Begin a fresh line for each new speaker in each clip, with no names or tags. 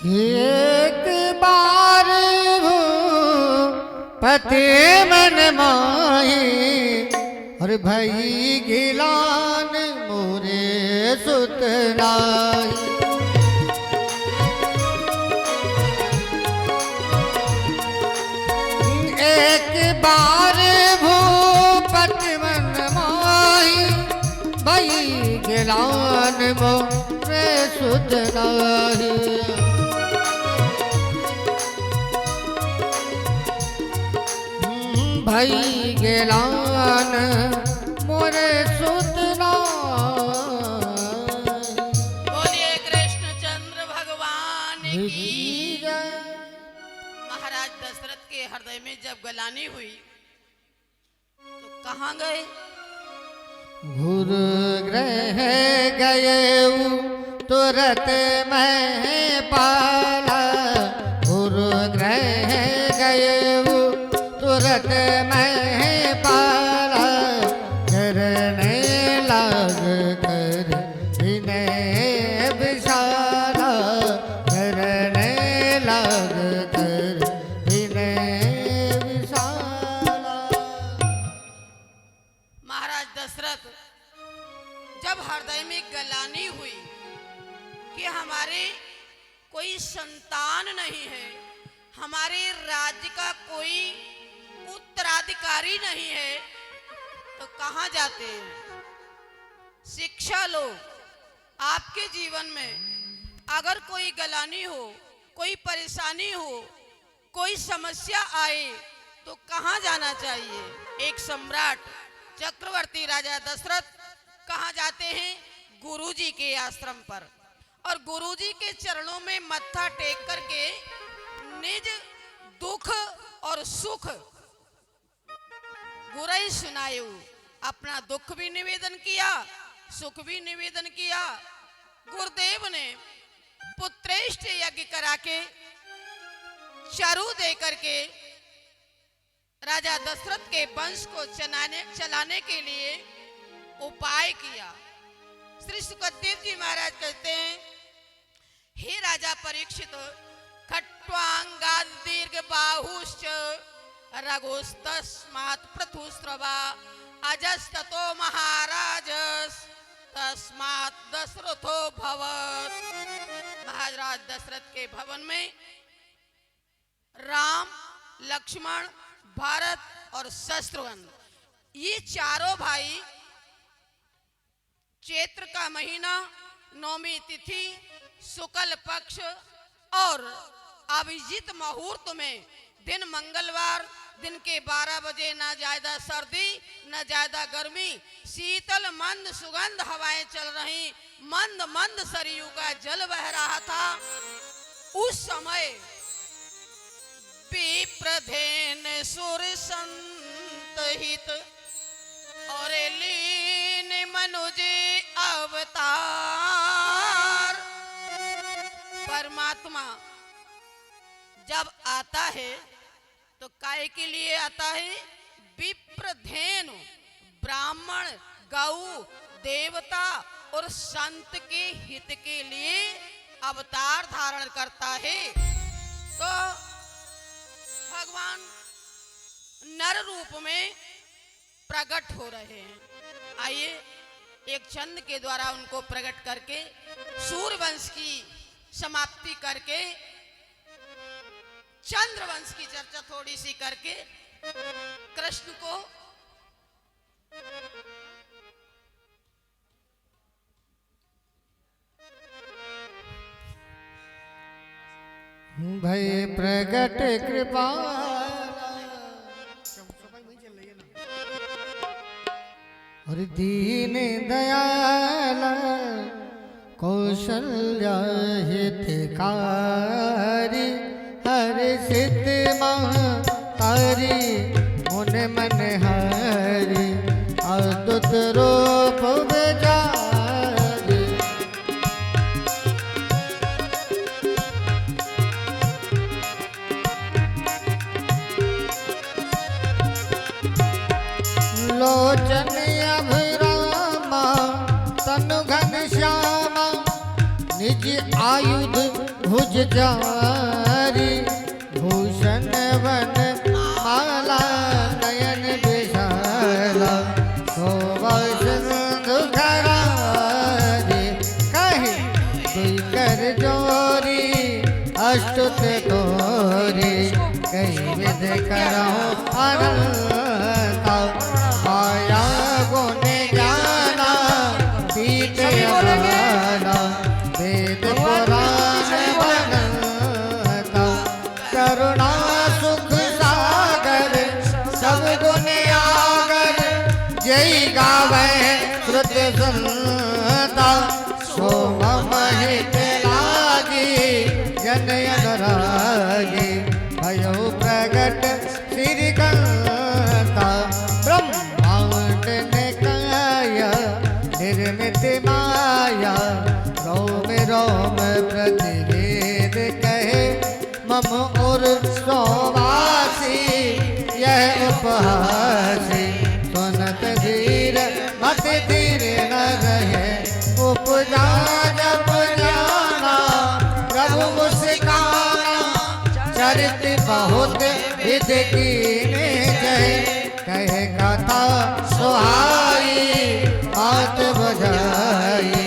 एक बार पति मन माही और भई गिलान मोरे सुतनाई। एक बार भूपति मन माही भई गिलान मोरे सुतनाई। भई गिलान मोरे सुतना।
बोलिए कृष्णचंद्र भगवान की जय। महाराज दशरथ के हृदय में जब गलानी हुई तो कहाँ गए?
घुर ग्रह गए तुरत मैं पाला। घुर ग्रह गए तुरत मैं पाला। करने लाग कर विनय विशाला। करने लाग कर विनय विशाला।
महाराज दशरथ जब हृदय में गलानी हुई कि हमारे कोई संतान नहीं है, हमारे राज्य का कोई उत्तराधिकारी नहीं है, तो कहाँ जाते हैं? शिक्षा लो। आपके जीवन में अगर कोई गलानी हो, कोई परेशानी हो, कोई समस्या आए तो कहाँ जाना चाहिए? एक सम्राट चक्रवर्ती राजा दशरथ कहाँ जाते हैं? गुरुजी के आश्रम पर, और गुरुजी के चरणों में मत्था टेक करके निज दुख और सुख गुरई सुनायु। अपना दुख भी निवेदन किया, सुख भी निवेदन किया। गुरुदेव ने पुत्रेष्ट यज्ञ करा के चारू दे करके राजा दशरथ के वंश को चलाने के लिए उपाय किया। श्री सुखदेव जी महाराज कहते हैं, हे राजा परीक्षित, खट्वांगा दीर्घ बाहुश्च रघुस्तस्मात् पृथुस्रवा अजस्ततो महाराजस् तस्मात् दशरथो भवत्। महाराज दशरथ के भवन में राम, लक्ष्मण, भरत और शत्रुघ्न ये चारों भाई चैत्र का महीना, नौमी तिथि, शुक्ल पक्ष और अभिजीत मुहूर्त में दिन मंगलवार, दिन के 12 बजे ना ज्यादा सर्दी न ज्यादा गर्मी, शीतल मंद सुगंध हवाएं चल रही, मंद मंद सरयू का जल बह रहा था। उस समय विप्रधेन सुर संत हित और लीन मनुज अवतार। परमात्मा जब आता है तो काय के लिए आता है? विप्रधेनु, ब्राह्मण, गौ, देवता और संत के हित के लिए अवतार धारण करता है। तो भगवान नर रूप में प्रकट हो रहे हैं। आइए एक छंद के द्वारा उनको प्रकट करके सूर्यवंश की समाप्ति करके चंद्रवंश की चर्चा थोड़ी सी करके कृष्ण को
भय प्रगट कृपा और दीन दयाल कौशल्या हितकारी हर सिद्ध तारी मुन मन हरि अद्भुत रूप बेजारी। लोचन अभिरामा तनु घन श्यामा निज आयुध भुज जारी, भूषण वन माला नयन विशाला, शोभा सिंधु खरारी। कहे दुई कर जोरी अष्टुत तोरी, कई विध करो अनंता, माया गुण ज्ञाना पीठ अपारा, वेद पुराण बनता, करुणा सुख सागर सब गुण आगर, जय गावे श्रुत संता, सोम महित लागी जन अनुरागी, भयो प्रगट श्रीकांता, ब्रह्मांड ने काया निर्मित माया, रोम रोम प्रतिवेद कहे मम और सोवासी, यह उपहासी सुनत धीर मत धीर न रहे, उपजा जब जाना प्रभु मुस्काना, चरित बहुत विध कीने जय, कहे कथा सुहाई बात बजाई,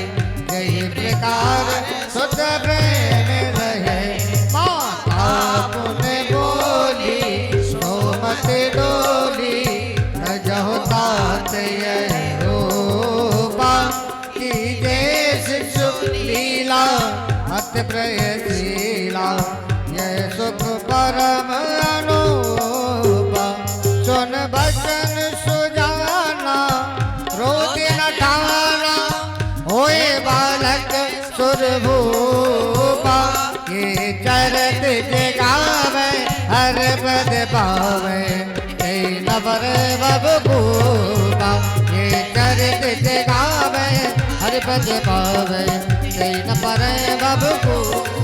यही प्रकार सुत प्रेम रहे, माता पुन बोली सोमत डोली, तजहु तात यह रूपा, की जय शिशु लीला अत प्रयशीला, यह सुख परम अनूपा, सुन बचन सुजाना रोग न ठाना, होए बालक सुरभूपा, ये चरत जगावे हर पद पावे, न पर बबूता, ये चरित जगावे हर पद पावे, न पर बबूता।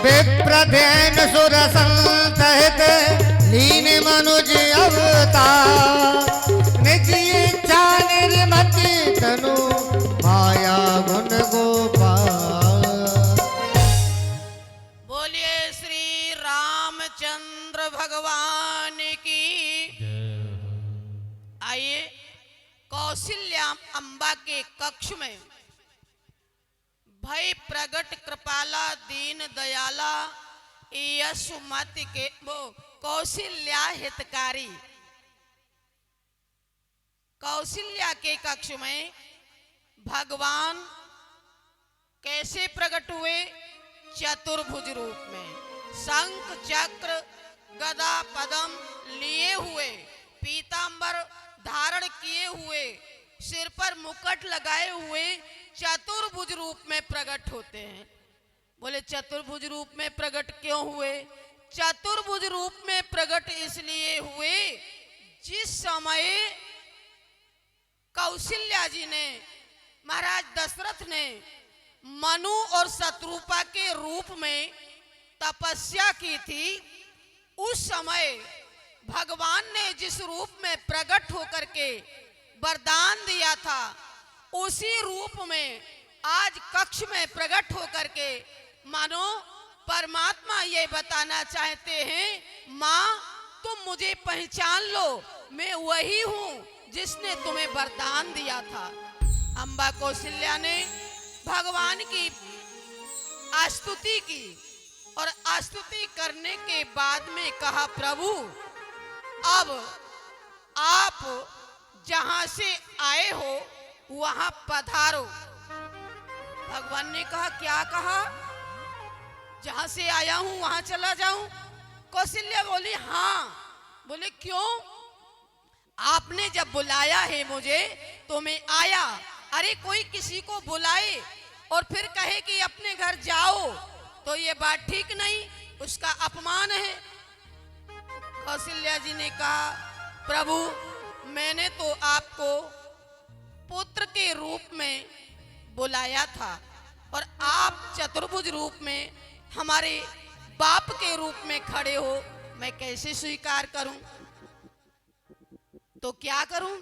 विप्रधेन सुर संतहित लीन मनुज अवतार, निज इच्छा निर्मति तनु माया गुण गोपाल।
बोलिए श्री रामचंद्र भगवान की। आइए कौशल्या अम्बा के कक्ष में भय प्रगट कृपाला दीन दयाला यशुमति के वो कौशल्या हितकारी, कौशल्या के कक्ष में भगवान कैसे प्रकट हुए? चतुर्भुज रूप में, शंख चक्र गदा पद्म लिए हुए, पीतांबर धारण किए हुए, सिर पर मुकुट लगाए हुए चतुर्भुज रूप में प्रकट होते हैं। बोले चतुर्भुज रूप में प्रकट क्यों हुए? चतुर्भुज रूप में प्रकट इसलिए हुए, जिस समय कौशल्या जी ने, महाराज दशरथ ने मनु और शत्रुपा के रूप में तपस्या की थी, उस समय भगवान ने जिस रूप में प्रकट होकर के वरदान दिया था, उसी रूप में आज कक्ष में प्रकट होकर के मानो परमात्मा ये बताना चाहते हैं, माँ तुम मुझे पहचान लो, मैं वही हूँ जिसने तुम्हें वरदान दिया था। अम्बा कौशल्या ने भगवान की स्तुति की और स्तुति करने के बाद में कहा, प्रभु अब आप जहां से आए हो वहां पधारो। भगवान ने कहा, क्या कहा? जहां से आया हूं वहां चला जाऊं? कौशल्या बोली, हाँ। बोले क्यों? आपने जब बुलाया है मुझे तो मैं आया। अरे कोई किसी को बुलाए और फिर कहे कि अपने घर जाओ तो ये बात ठीक नहीं, उसका अपमान है। कौशल्या जी ने कहा, प्रभु मैंने तो आपको पुत्र के रूप में बुलाया था और आप चतुर्भुज रूप में हमारे बाप के रूप में खड़े हो, मैं कैसे स्वीकार करूं? तो क्या करूं?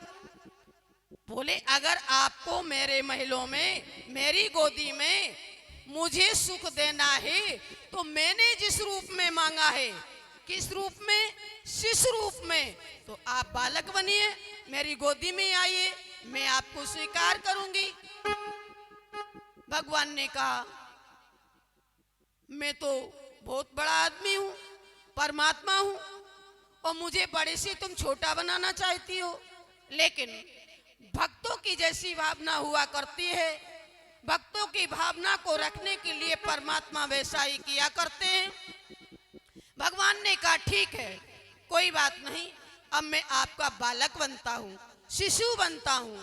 बोले अगर आपको मेरे महलों में, मेरी गोदी में मुझे सुख देना है तो मैंने जिस रूप में मांगा है, किस रूप में? शिशु रूप में, तो आप बालक बनिए, मेरी गोदी में आइए, मैं आपको स्वीकार करूंगी। भगवान ने कहा मैं तो बहुत बड़ा आदमी हूं, परमात्मा हूं, और मुझे बड़े से तुम छोटा बनाना चाहती हो, लेकिन भक्तों की जैसी भावना हुआ करती है, भक्तों की भावना को रखने के लिए परमात्मा वैसा ही किया करते हैं। भगवान ने कहा ठीक है, कोई बात नहीं, अब मैं आपका बालक बनता हूं, शिशु बनता हूं।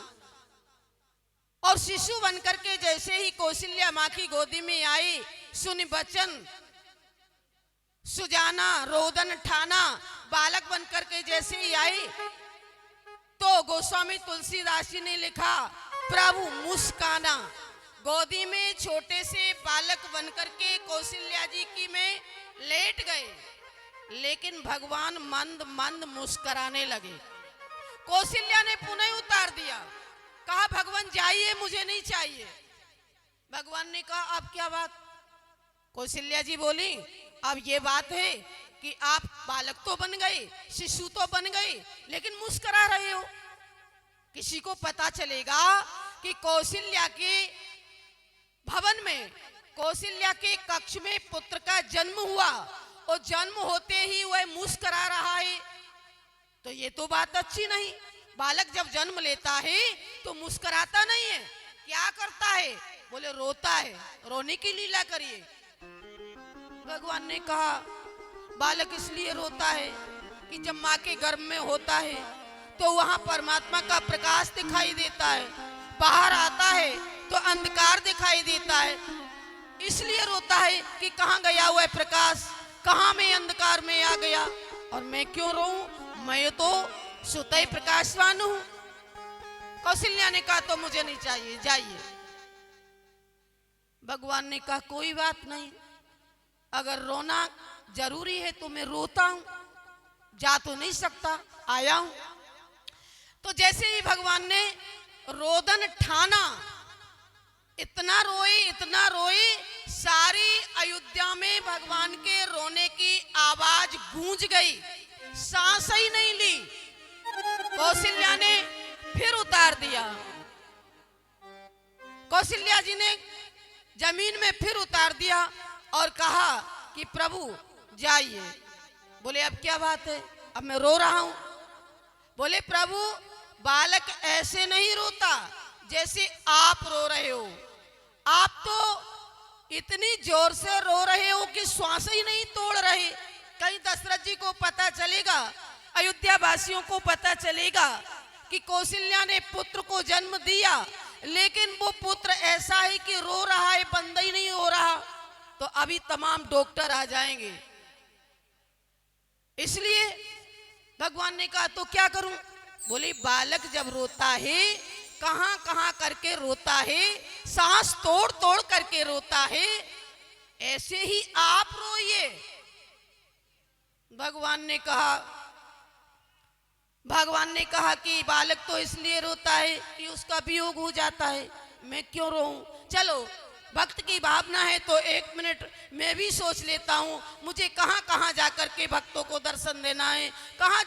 और शिशु बनकर के जैसे ही कौशल्या माँ की गोदी में आई, सुन बचन सुजाना, रोदन ठाना, बालक बनकर के जैसे ही आई, तो गोस्वामी तुलसीदास जी ने लिखा प्रभु मुस्काना। गोदी में छोटे से बालक बनकर के कौशल्या जी की में लेट गए, लेकिन भगवान मंद मंद मुस्कुराने लगे। कौशल्या ने पुनः उतार दिया, कहा भगवान जाइए, मुझे नहीं चाहिए। भगवान ने कहा अब क्या बात? कौशल्या जी बोली अब ये बात है कि आप बालक तो बन गए, शिशु तो बन गए, लेकिन मुस्कुरा रहे हो। किसी को पता चलेगा कि कौशल्या के भवन में, कौशल्या के कक्ष में पुत्र का जन्म हुआ और जन्म होते ही वह मुस्कुरा रहा है, तो ये तो बात अच्छी नहीं। बालक जब जन्म लेता है तो मुस्कुराता नहीं है, क्या करता है? बोले रोता है, रोने की लीला करिए। भगवान ने कहा बालक इसलिए रोता है कि जब माँ के गर्भ में होता है तो वहां परमात्मा का प्रकाश दिखाई देता है, बाहर आता है तो अंधकार दिखाई देता है, इसलिए रोता है कि कहाँ गया हुआ प्रकाश, कहाँ मैं अंधकार में आ गया, और मैं क्यों रोऊं, मैं तो स्वतः प्रकाशवान हूं। कौशल्या ने कहा तो मुझे नहीं चाहिए, जाइए। भगवान ने कहा कोई बात नहीं, अगर रोना जरूरी है तो मैं रोता हूं, जा तो नहीं सकता, आया हूं। तो जैसे ही भगवान ने रोदन ठाना, इतना रोए, सारी अयोध्या में भगवान के रोने की आवाज गूंज गई, सांस ही नहीं ली। कौशल्या ने फिर उतार दिया, कौशल्या जी ने जमीन में फिर उतार दिया और कहा कि प्रभु जाइए। बोले अब क्या बात है, अब मैं रो रहा हूं। बोले प्रभु बालक ऐसे नहीं रोता जैसे आप रो रहे हो, आप तो इतनी जोर से रो रहे हो कि श्वास ही नहीं तोड़ रहे। कहीं दशरथ जी को पता चलेगा, अयोध्या वासियों को पता चलेगा कि कौशल्या ने पुत्र को जन्म दिया, लेकिन वो पुत्र ऐसा है कि रो रहा है, बंद ही नहीं हो रहा, तो अभी तमाम डॉक्टर आ जाएंगे। इसलिए भगवान ने कहा तो क्या करूं? बोले बालक जब रोता है, कहां कहां करके रोता है, सांस तोड़ तोड़ करके रोता है, ऐसे ही आप रोइए। भगवान ने कहा कि बालक तो इसलिए रोता है कि उसका वियोग हो जाता है, मैं क्यों रोऊं? चलो भक्त की भावना है तो 1 मिनट मैं भी सोच लेता हूँ, मुझे कहाँ कहाँ जाकर के भक्तों को दर्शन देना है, कहाँ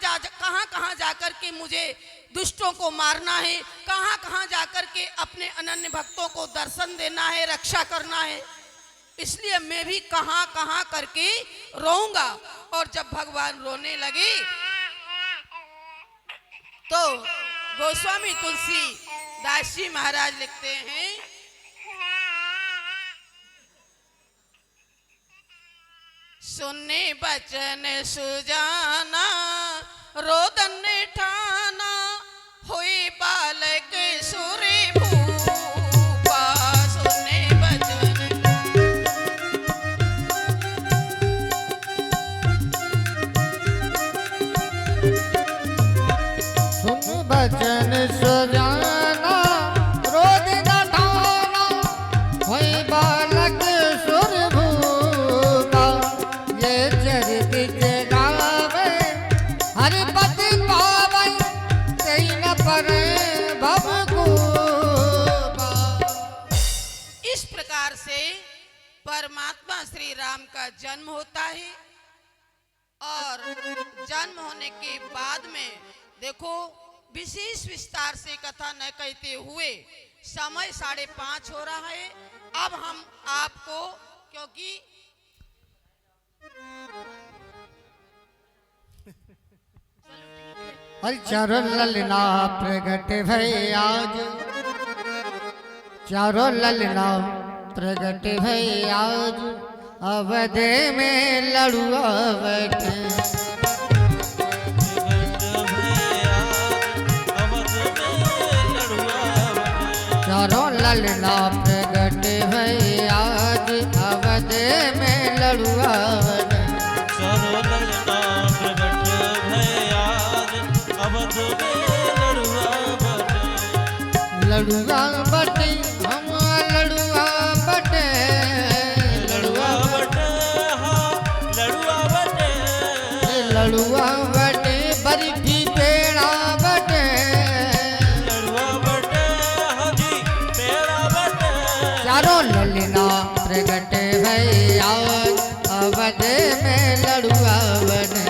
कहाँ जाकर के मुझे दुष्टों को मारना है, कहाँ कहाँ जाकर के अपने अनन्य भक्तों को दर्शन देना है, रक्षा करना है। इसलिए मैं भी कहाँ कहाँ करके रोऊंगा। और जब भगवान रोने लगे तो गोस्वामी तुलसीदास जी महाराज लिखते हैं, सुनने बचन सुजाना, रोदन ठाना, हुई बालक सुरे भूपा। सुनने बचन
सुन बचन सुजाना, रोदन ठाना, हुई बालक सुर भूपा। ये चरित जगावे हरिपति पावै, पर भव को।
इस प्रकार से परमात्मा श्री राम का जन्म होता है और जन्म होने के बाद में देखो विशेष विस्तार से कथा न कहते हुए समय 5:30 हो रहा है। अब हम आपको क्योंकि
हर चारों ललना प्रगट भय आज, चारों ललना प्रगट भय आज, अवध में लड़ुआ बैठे। चारों ललना प्रगट भय आज, अवध में लड़ुआ बैठे।
चारों ललना प्रगट भय आज, अवध में लड़ुआ बटे।
लड़ुआ बटे हम लड़ुआ बटे,
लड़ुआ बटे हाँ लड़ुआ बटे।
लड़ुआ बटे बर्फी पेड़ा बटे।
लड़ुआ बटे हाँ जी पेड़ा बटे।
चारों ललना प्रगट भय आज, अवध में लड़ुआ बटे।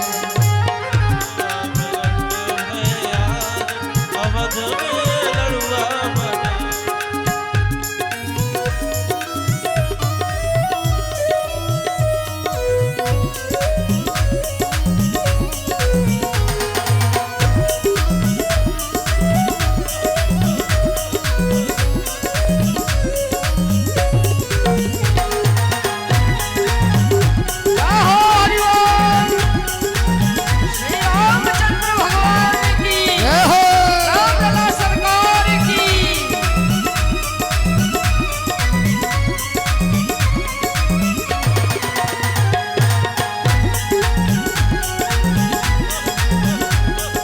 अवध में लड़ुआ बटे।
जय हो
रामलला सरकार की।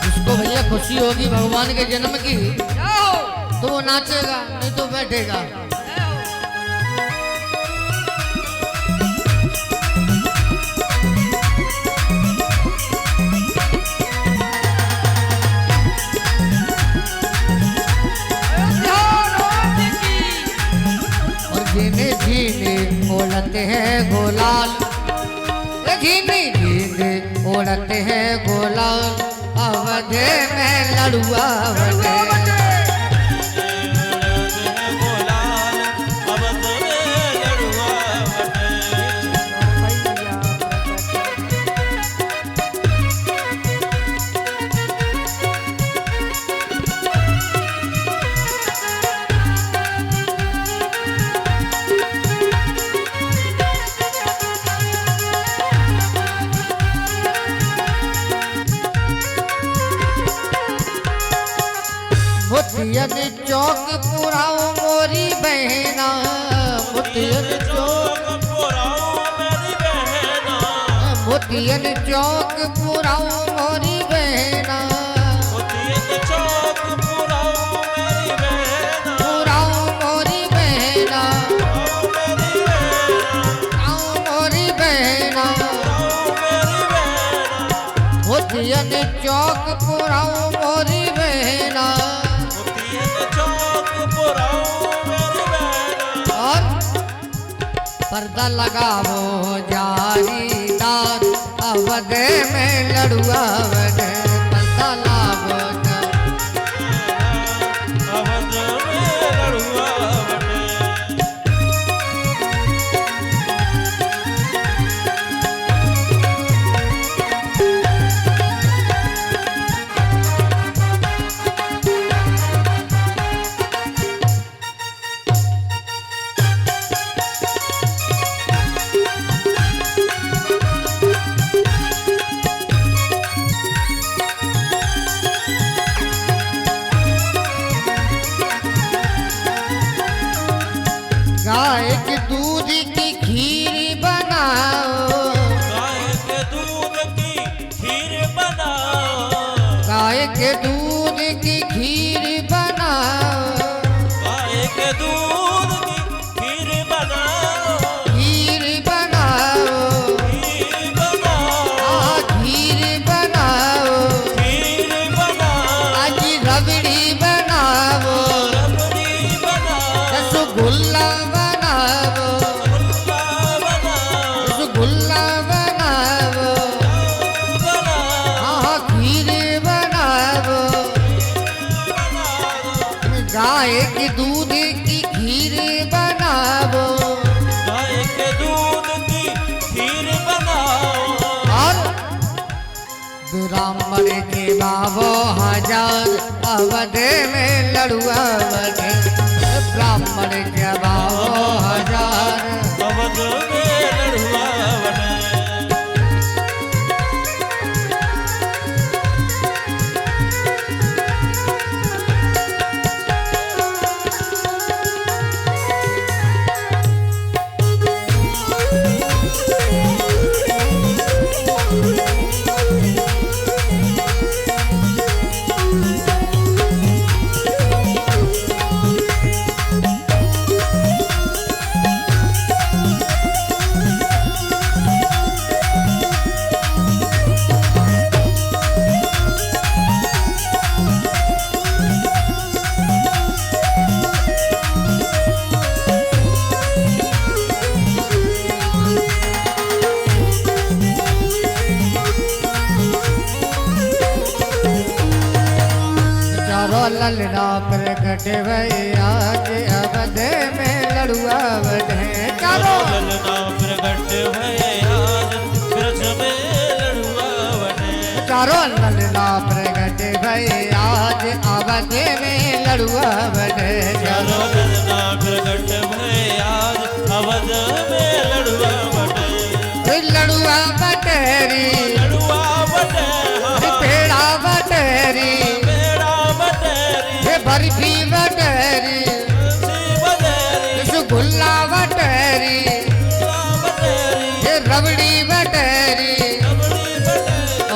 जिसको भैया खुशी होगी भगवान के जन्म की तो वो नाचेगा, नहीं तो बैठेगा। और झीने झीने ओढ़ते हैं गोलाल, ये झीने झीने ओढ़ते हैं गोलाल, अवध में लड़ुआ बटे।
गोलाल अवध में लड़ुआ बटे।
मोतियन चौक पुराओ मोरी बहना, मोतियन चौक,
चौक पुराओ मेरी बहना।
मोतियन चौक पुराओ मोरी बहना।
मोतियन चौक पुराओ मेरी बहना।
पुराओ मोरी बहना,
पुराओ मेरी बहना।
आओ मोरी बहना।
पुराओ मेरी बहना।
मोतियन चौक पुराओ मोरी बहना।
मोतियन चौक पुराओ मेरी बहना।
और पर्दा लगावो जारीदार, अवध में लड़ुआ बटे। पर्दा लागो
अवध में लड़ुआ बटे।
गाय के दूध की खीर बनाओ,
गाय के दूध की खीर बनाओ।
गाय के दूध की खीर बनाओ।
गाय के दूध की खीर बनाओ।
खीर बनाओ,
खीर बनाओ।
खीर बनाओ।
खीर बनाओ।
आज रबड़ी गाय के दूध की खीर बनावो
गाय के दूध की खीर बनाओ
और ब्राह्मण के बाबो हजार अवध में लड़ुआ बने ब्राह्मण के बाबो हजार
अवध में लड़ुआ बने
ललना प्रकट भैया के अवध में लड़ुआ बने चारो
ललना प्रकट भैया ब्रज में लड़ुआ बने
चारो ललना प्रकट भैया के अवध में लड़ुआ बने चारो
ललना प्रकट भैया अवध में लड़ुआ बने
लड़ुआ बटेरी
लड़ुआ बने
पेड़ा बटेरी बर्फी बटेरी रसगुल्ला बटेरी रबड़ी बटेरी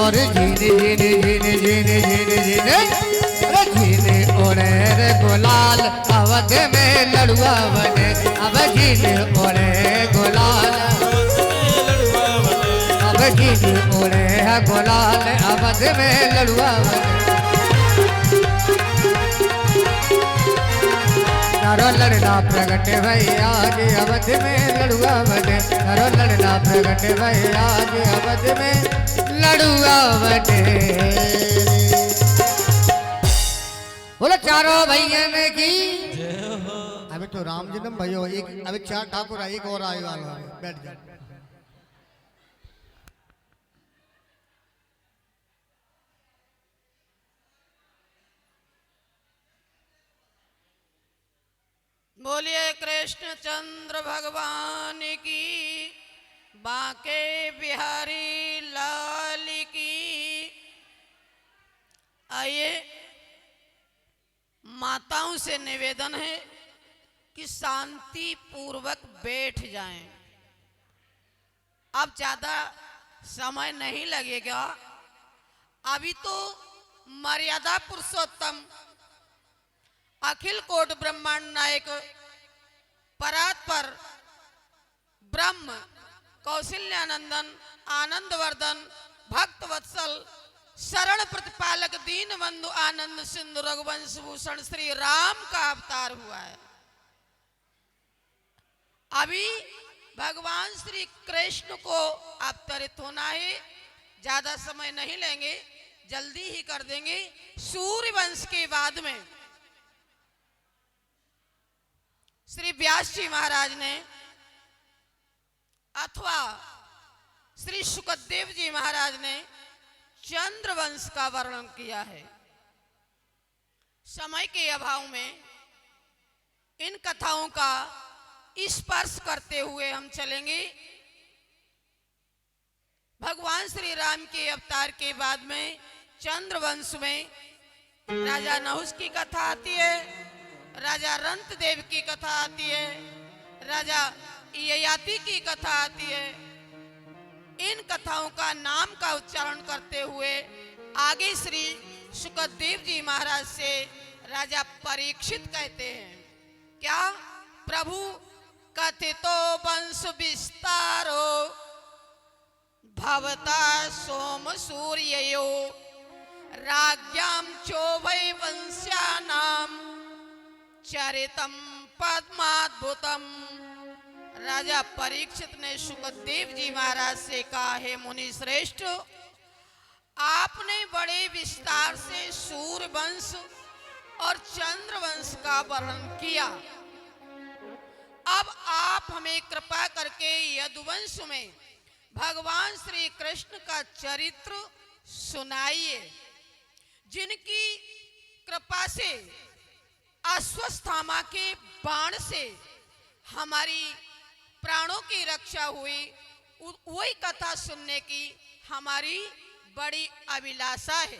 और झीने झीने झीने झीने झीने झीने झीने ओढ़े रे गुलाल अवध में लड़ुआ बने अब झीने ओढ़े गुलाल अब झीने ओढ़े गुलाल अवध में लड़ुआ बने चारो लड़ना प्रगट भैया के अवध में लड़ुआ बने चारो लड़ना प्रगट भैया के अवध में लड़ुआ बने बोलो चारों भैया ने की अभी तो राम जन्म भयो एक अभी 4 ठाकुर एक और आए वाला है बैठ जाओ
बोलिए कृष्ण चंद्र भगवान की बांके बिहारी लाल की। आइए माताओं से निवेदन है कि शांति पूर्वक बैठ जाएं। अब ज्यादा समय नहीं लगेगा। अभी तो मर्यादा पुरुषोत्तम अखिल कोट ब्रह्मांड नायक परात्पर ब्रह्म कौशल्यानंदन आनंदवर्धन भक्त वत्सल शरण प्रतिपालक दीन बंधु आनंद सिंधु रघुवंश भूषण श्री राम का अवतार हुआ है। अभी भगवान श्री कृष्ण को अवतरित होना है। ज्यादा समय नहीं लेंगे, जल्दी ही कर देंगे। सूर्य वंश के बाद में श्री व्यास जी महाराज ने अथवा श्री सुखदेव जी महाराज ने चंद्रवंश का वर्णन किया है। समय के अभाव में इन कथाओं का स्पर्श करते हुए हम चलेंगे। भगवान श्री राम के अवतार के बाद में चंद्रवंश में राजा नहुष की कथा आती है, राजा रंत देव की कथा आती है, राजा ययाति की कथा आती है। इन कथाओं का नाम का उच्चारण करते हुए आगे श्री सुखदेव जी महाराज से राजा परीक्षित कहते हैं, क्या प्रभु कथितो वंश विस्तारो भवता सोम सूर्ययो राज्ञाम चोभय वंश्यानाम चरितम पद्माद्भुतम। राजा परीक्षित ने सुखदेव जी महाराज से कहा, हे मुनि श्रेष्ठ, आपने बड़े विस्तार से सूर्य वंश और चंद्रवंश का वर्णन किया। अब आप हमें कृपा करके यदुवंश में भगवान श्री कृष्ण का चरित्र सुनाइए, जिनकी कृपा से अश्वत्थामा के बाण से हमारी प्राणों की रक्षा हुई। वही कथा सुनने की हमारी बड़ी अभिलाषा है।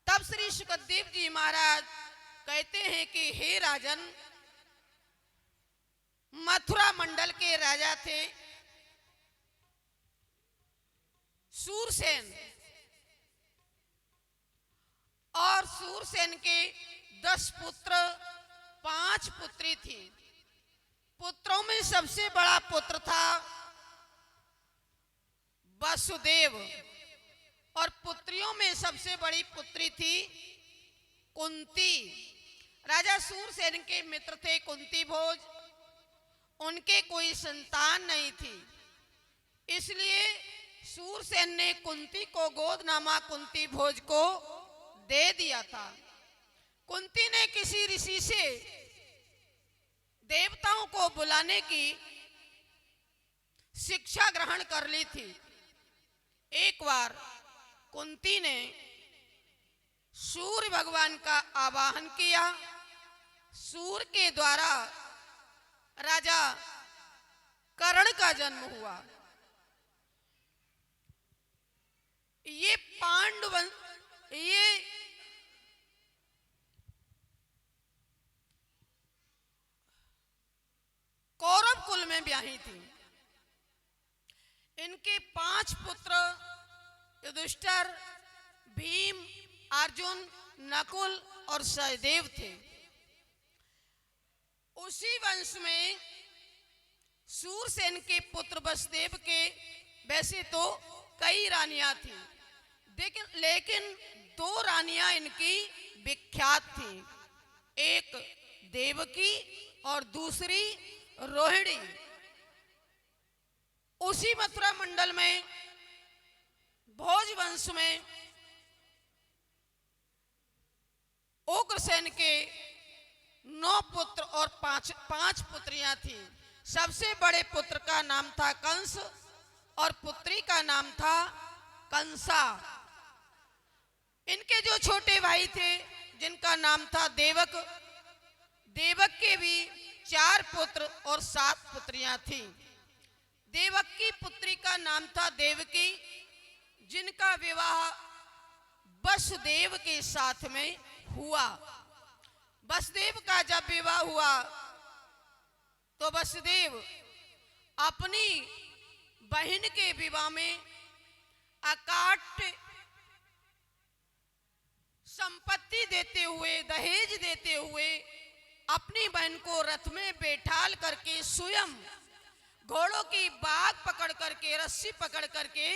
तब श्री सुखदेव जी महाराज कहते हैं कि हे राजन, मथुरा मंडल के राजा थे सूरसेन, और सूरसेन के 10 पुत्र 5 पुत्री थी। पुत्रों में सबसे बड़ा पुत्र था वसुदेव, और पुत्रियों में सबसे बड़ी पुत्री थी कुंती। राजा सूरसेन के मित्र थे कुंती भोज, उनके कोई संतान नहीं थी, इसलिए सूरसेन ने कुंती को गोदनामा कुंती भोज को दे दिया था। कुंती ने किसी ऋषि से देवताओं को बुलाने की शिक्षा ग्रहण कर ली थी। एक बार कुंती ने सूर्य भगवान का आवाहन किया। सूर्य के द्वारा राजा कर्ण का जन्म हुआ। ये कौरव कुल में ब्याही थी। इनके 5 पुत्र युधिष्ठिर, भीम, अर्जुन, नकुल और सहदेव थे। उसी वंश में सूरसेन के पुत्र वसुदेव के वैसे तो कई रानियां थी, लेकिन 2 रानियां इनकी विख्यात थी, एक देवकी और दूसरी रोहिणी। उसी मथुरा मंडल में भोज वंश में उग्रसेन के 9 पुत्र और 5 पुत्रियां थी। सबसे बड़े पुत्र का नाम था कंस और पुत्री का नाम था कंसा। इनके जो छोटे भाई थे जिनका नाम था देवक, देवक के भी 4 पुत्र और 7 पुत्रियां थी। देवक की पुत्री का नाम था देवकी, जिनका विवाह वसुदेव के साथ में हुआ। वसुदेव का जब विवाह हुआ तो वसुदेव अपनी बहन के विवाह में अकाट संपत्ति देते हुए, दहेज देते हुए अपनी बहन को रथ में बैठाल करके स्वयं घोड़ों की बाग पकड़ करके, रस्सी पकड़ करके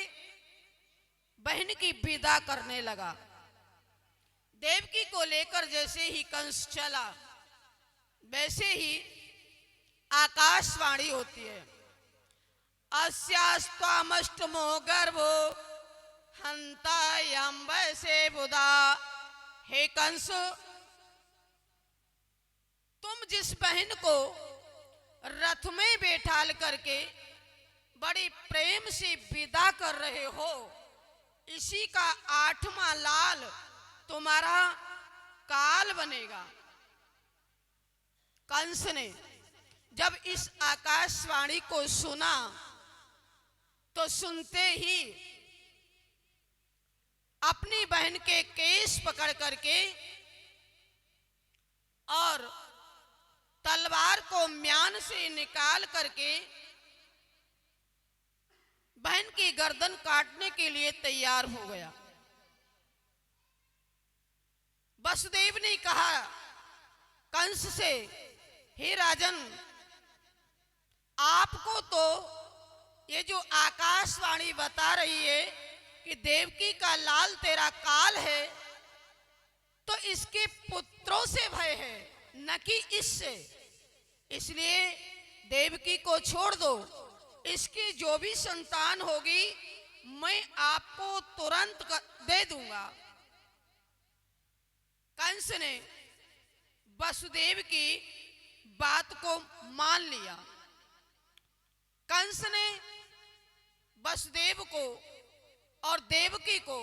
बहन की विदा करने लगा। देवकी को लेकर जैसे ही कंस चला, वैसे ही आकाशवाणी होती है, अस्यास्त्वामष्टमो गर्भो हंतायं वैसे बुधा। हे कंस, तुम जिस बहन को रथ में बैठाल करके बड़ी प्रेम से विदा कर रहे हो, इसी का 8वां लाल तुम्हारा काल बनेगा। कंस ने जब इस आकाशवाणी को सुना तो सुनते ही अपनी बहन के केस पकड़ करके और तलवार को म्यान से निकाल करके बहन की गर्दन काटने के लिए तैयार हो गया। वसुदेव ने कहा कंस से, हे राजन, आपको तो ये जो आकाशवाणी बता रही है कि देवकी का लाल तेरा काल है, तो इसके पुत्रों से भय है, न कि इससे। इसलिए देवकी को छोड़ दो, इसकी जो भी संतान होगी मैं आपको तुरंत दे दूंगा। कंस ने वसुदेव की बात को मान लिया। कंस ने वसुदेव को और देवकी को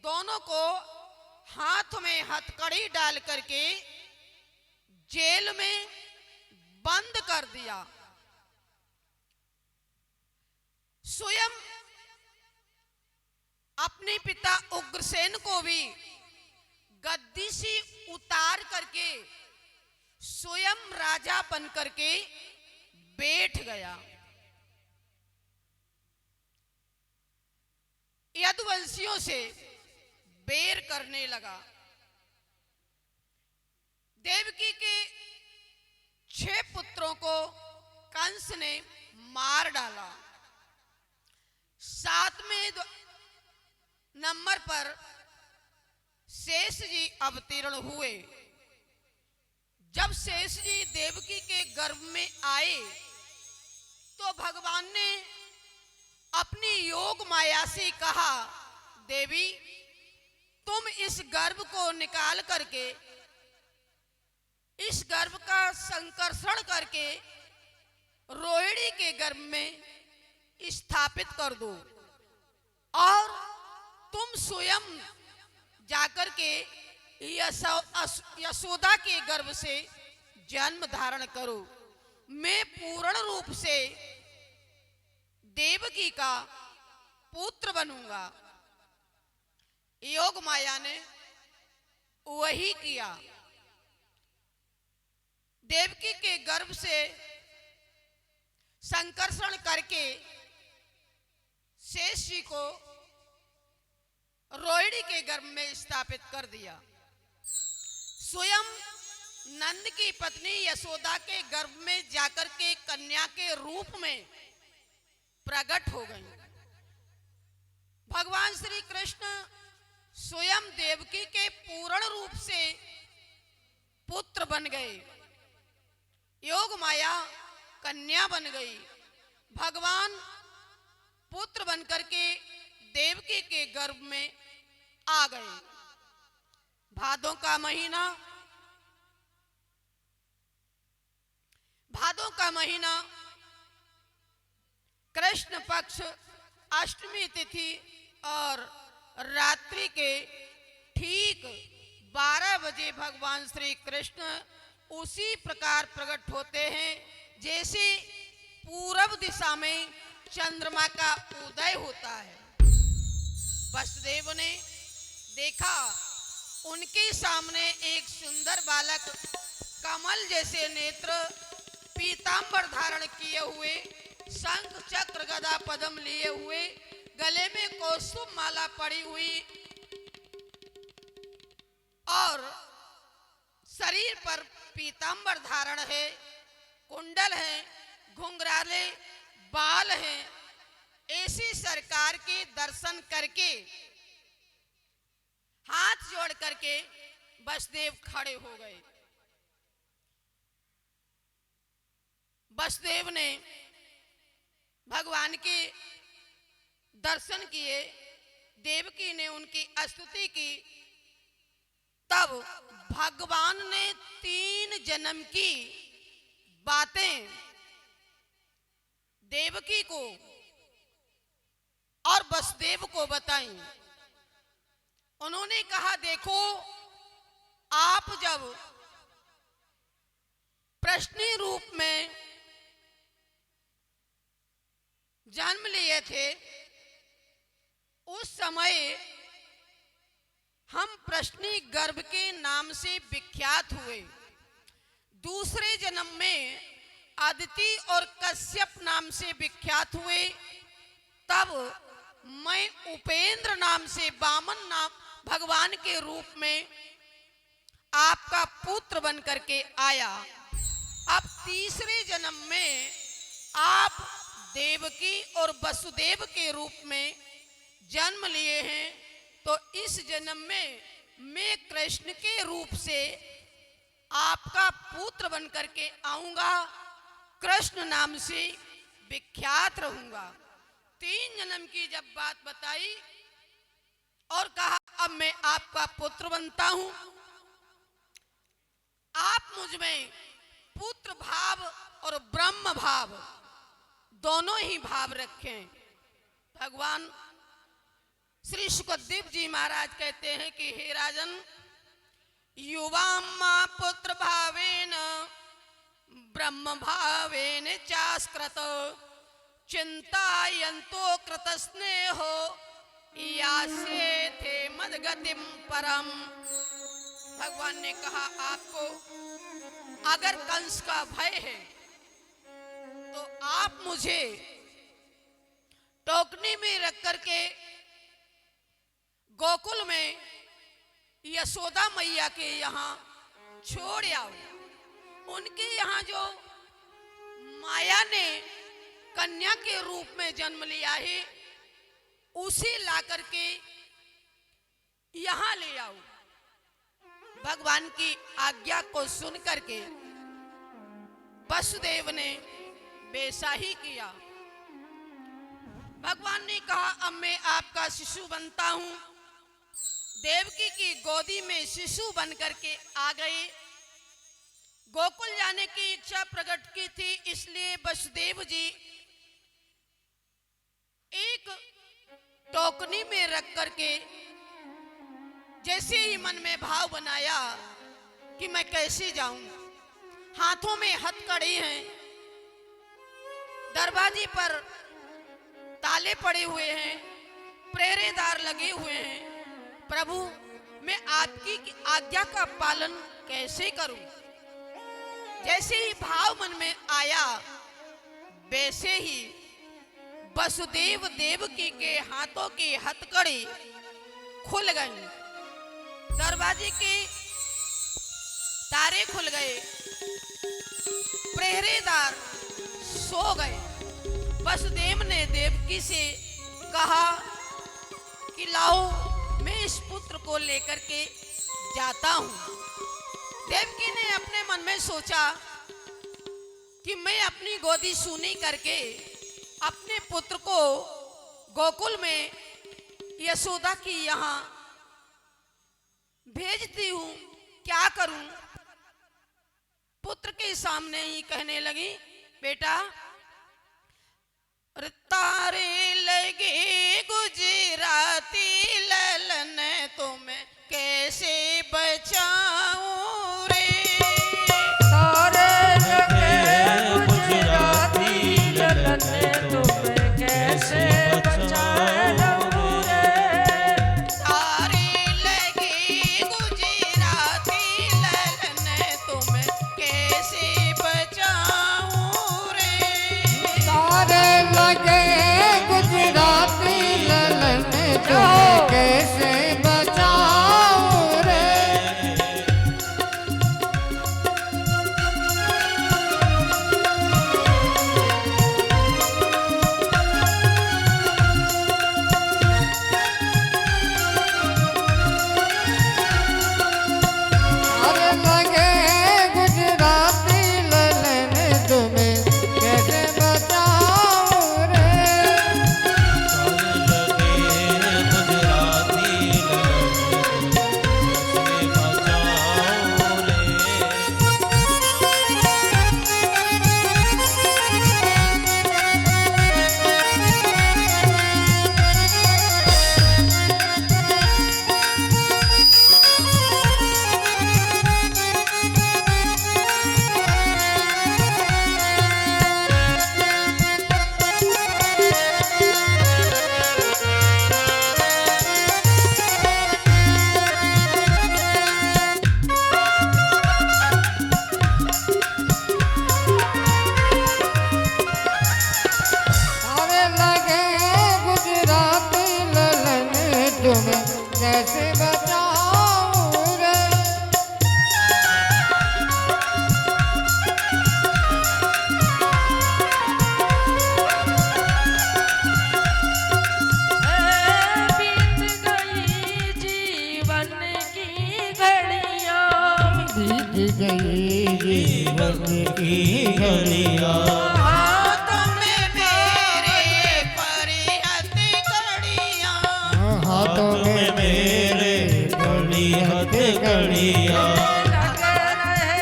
दोनों को हाथ में हथकड़ी डाल करके जेल में बंद कर दिया। स्वयं अपने पिता उग्रसेन को भी गद्दी से उतार करके स्वयं राजा बन करके बैठ गया। यदुवंशियों से बैर करने लगा। देवकी के 6 पुत्रों को कंस ने मार डाला। 7वें नंबर पर शेष जी अवतीर्ण हुए। जब शेष जी देवकी के गर्भ में आए तो भगवान ने अपनी योग माया से कहा, देवी तुम इस गर्भ को निकाल करके इस गर्भ का संकर्षण करके रोहिणी के गर्भ में स्थापित कर दो और तुम स्वयं जाकर के यशोदा के गर्भ से जन्म धारण करो। मैं पूर्ण रूप से देवकी का पुत्र बनूंगा। योग माया ने वही किया। देवकी के गर्भ से संकर्षण करके शेष जी को रोहिणी के गर्भ में स्थापित कर दिया। स्वयं नंद की पत्नी यशोदा के गर्भ में जाकर के कन्या के रूप में प्रकट हो गई। भगवान श्री कृष्ण स्वयं देवकी के पूर्ण रूप से पुत्र बन गए। योग माया कन्या बन गई। भगवान पुत्र बनकर के देवकी के गर्भ में आ गए। भादों का महीना कृष्ण पक्ष अष्टमी तिथि और रात्रि के ठीक 12 बजे भगवान श्री कृष्ण उसी प्रकार प्रकट होते हैं जैसे पूरब दिशा में चंद्रमा का उदय होता है। वसुदेव ने देखा उनके सामने एक सुंदर बालक कमल जैसे नेत्र, पीतांबर धारण किए हुए, शंख चक्र गदा पद्म लिए हुए, गले में कौस्तुभ माला पड़ी हुई और शरीर पर पीतांबर धारण है, कुंडल है, घुंघराले बाल हैं। ऐसी सरकार के दर्शन करके हाथ जोड़ करके वसुदेव खड़े हो गए। वसुदेव ने भगवान के दर्शन किए, देवकी ने उनकी स्तुति की। तब भगवान ने 3 जन्म की बातें देवकी को और वसुदेव को बताई। उन्होंने कहा, देखो आप जब प्रश्नी रूप में जन्म लिए थे उस समय हम प्रश्नी गर्भ के नाम से विख्यात हुए। दूसरे जन्म में अदिति और कश्यप नाम से विख्यात हुए। तब मैं उपेंद्र नाम से वामन नाम भगवान के रूप में आपका पुत्र बन करके आया। अब तीसरे जन्म में आप देवकी और वसुदेव के रूप में जन्म लिए हैं, तो इस जन्म में मैं कृष्ण के रूप से आपका पुत्र बन करके आऊंगा, कृष्ण नाम से विख्यात रहूंगा। 3 जन्म की जब बात बताई और कहा अब मैं आपका पुत्र बनता हूं, मुझ में पुत्र भाव और ब्रह्म भाव दोनों ही भाव रखें। भगवान श्री सुखदेव जी महाराज कहते हैं कि हे राजन, युवा मां पुत्र भावेन ब्रह्म भावेन चास्कृत चिंतायन्तो कृत स्नेहो यासे थे मदगतिम परम। भगवान ने कहा, आपको अगर कंस का भय है तो आप मुझे टोकनी में रख करके गोकुल में यशोदा मैया के यहाँ छोड़ आओ। उनके यहाँ जो माया ने कन्या के रूप में जन्म लिया है, उसे ला करके यहाँ ले आओ। भगवान की आज्ञा को सुन करके वसुदेव ने वैसा ही किया। भगवान ने कहा, अब मैं आपका शिशु बनता हूं। देवकी की गोदी में शिशु बन करके आ गए। गोकुल जाने की इच्छा प्रकट की थी, इसलिए वसुदेव जी एक टोकनी में रख करके जैसे ही मन में भाव बनाया कि मैं कैसे जाऊं, हाथों में हथकड़ी हैं, दरवाजे पर ताले पड़े हुए हैं, पहरेदार लगे हुए हैं। प्रभु, मैं आपकी आज्ञा का पालन कैसे करूं? जैसे ही भाव मन में आया, वैसे ही वसुदेव देवकी के हाथों की हथकड़ी खुल गई, दरवाजे के तारे खुल गए, पहरेदार सो गए। वसुदेव ने देवकी से कहा कि लाओ, मैं इस पुत्र को लेकर के जाता हूं। देवकी ने अपने मन में सोचा कि मैं अपनी गोदी सूनी करके अपने पुत्र को गोकुल में यशोदा की यहाँ भेजती हूं, क्या करूं? पुत्र के सामने ही कहने लगी, बेटा, तारे लगे गुजराती ललन, तुम्हें कैसे बचाऊं रे?
तारे लगे गुजराती ललन, तुम्हें कैसे बचाऊं रे?
तारे लगे गुजराती ललन, तुम्हें कैसे बचाऊं रे?
तारे लगे गुजराती ललन, तुम्हें कैसे बचाऊं रे? तारे लगे गुजराती ललन, तुम्हें कैसे बचाऊं रे? तारे लगे गुजराती ललन, तुम्हें कैसे बचाऊं रे?
बीत गई जीवन की घड़ियां,
बीत गई जीवन की घड़ियां,
हाथों में मेरे परी हथकड़ियां,
हाथों में मेरे बड़ी हथकड़ियां,
लग रहे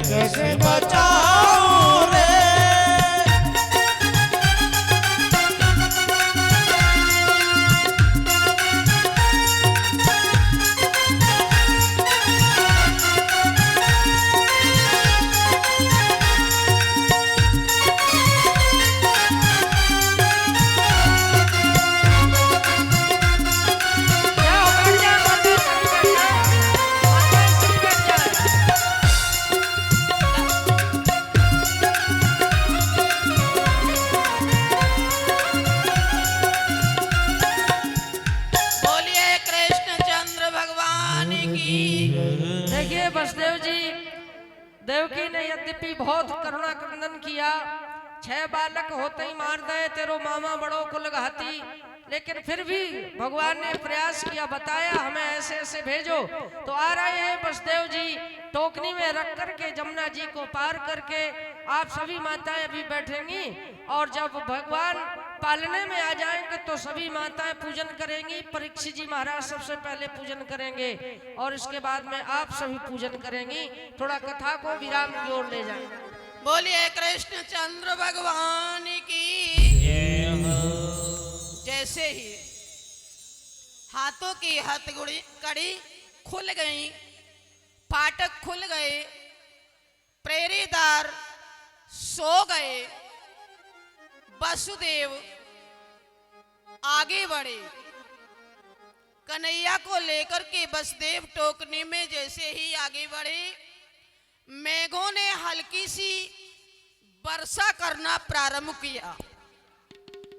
कैसे बचाऊं रे।
जाओ बैठ जाओ माता श्री बैठ जाओ, माता श्री बैठ जाओ।
बोलिए कृष्णचंद्र भगवान की।
देखिए वसुदेव जी, देवकी ने यद्यपि बहुत करुणा क्रंदन किया, 6 बालक होते ही मार दे तेरो मामा बड़ो कुलघाती, लेकिन फिर भी भगवान ने प्रयास किया, बताया हमें ऐसे ऐसे भेजो। तो आ रहे हैं वसुदेव जी, टोकनी में रख करके जमुना जी को पार करके आप सभी माताएं भी बैठेंगी, और जब भगवान पालने में आ जाएंगे तो सभी माताएं पूजन करेंगी। परीक्षित जी महाराज सबसे पहले पूजन करेंगे और इसके बाद में आप सभी पूजन करेंगी। थोड़ा कथा को विराम की ओर ले जाएं।
बोलिए कृष्णचंद्र भगवान की। जैसे ही हाथों की हथकड़ी कड़ी खुल गई, फाटक खुल गए, प्रेरीदार सो गए, वसुदेव आगे बढ़े। कन्हैया को लेकर के वसुदेव टोकनी में जैसे ही आगे बढ़े, मेघों ने हल्की सी वर्षा करना प्रारंभ किया।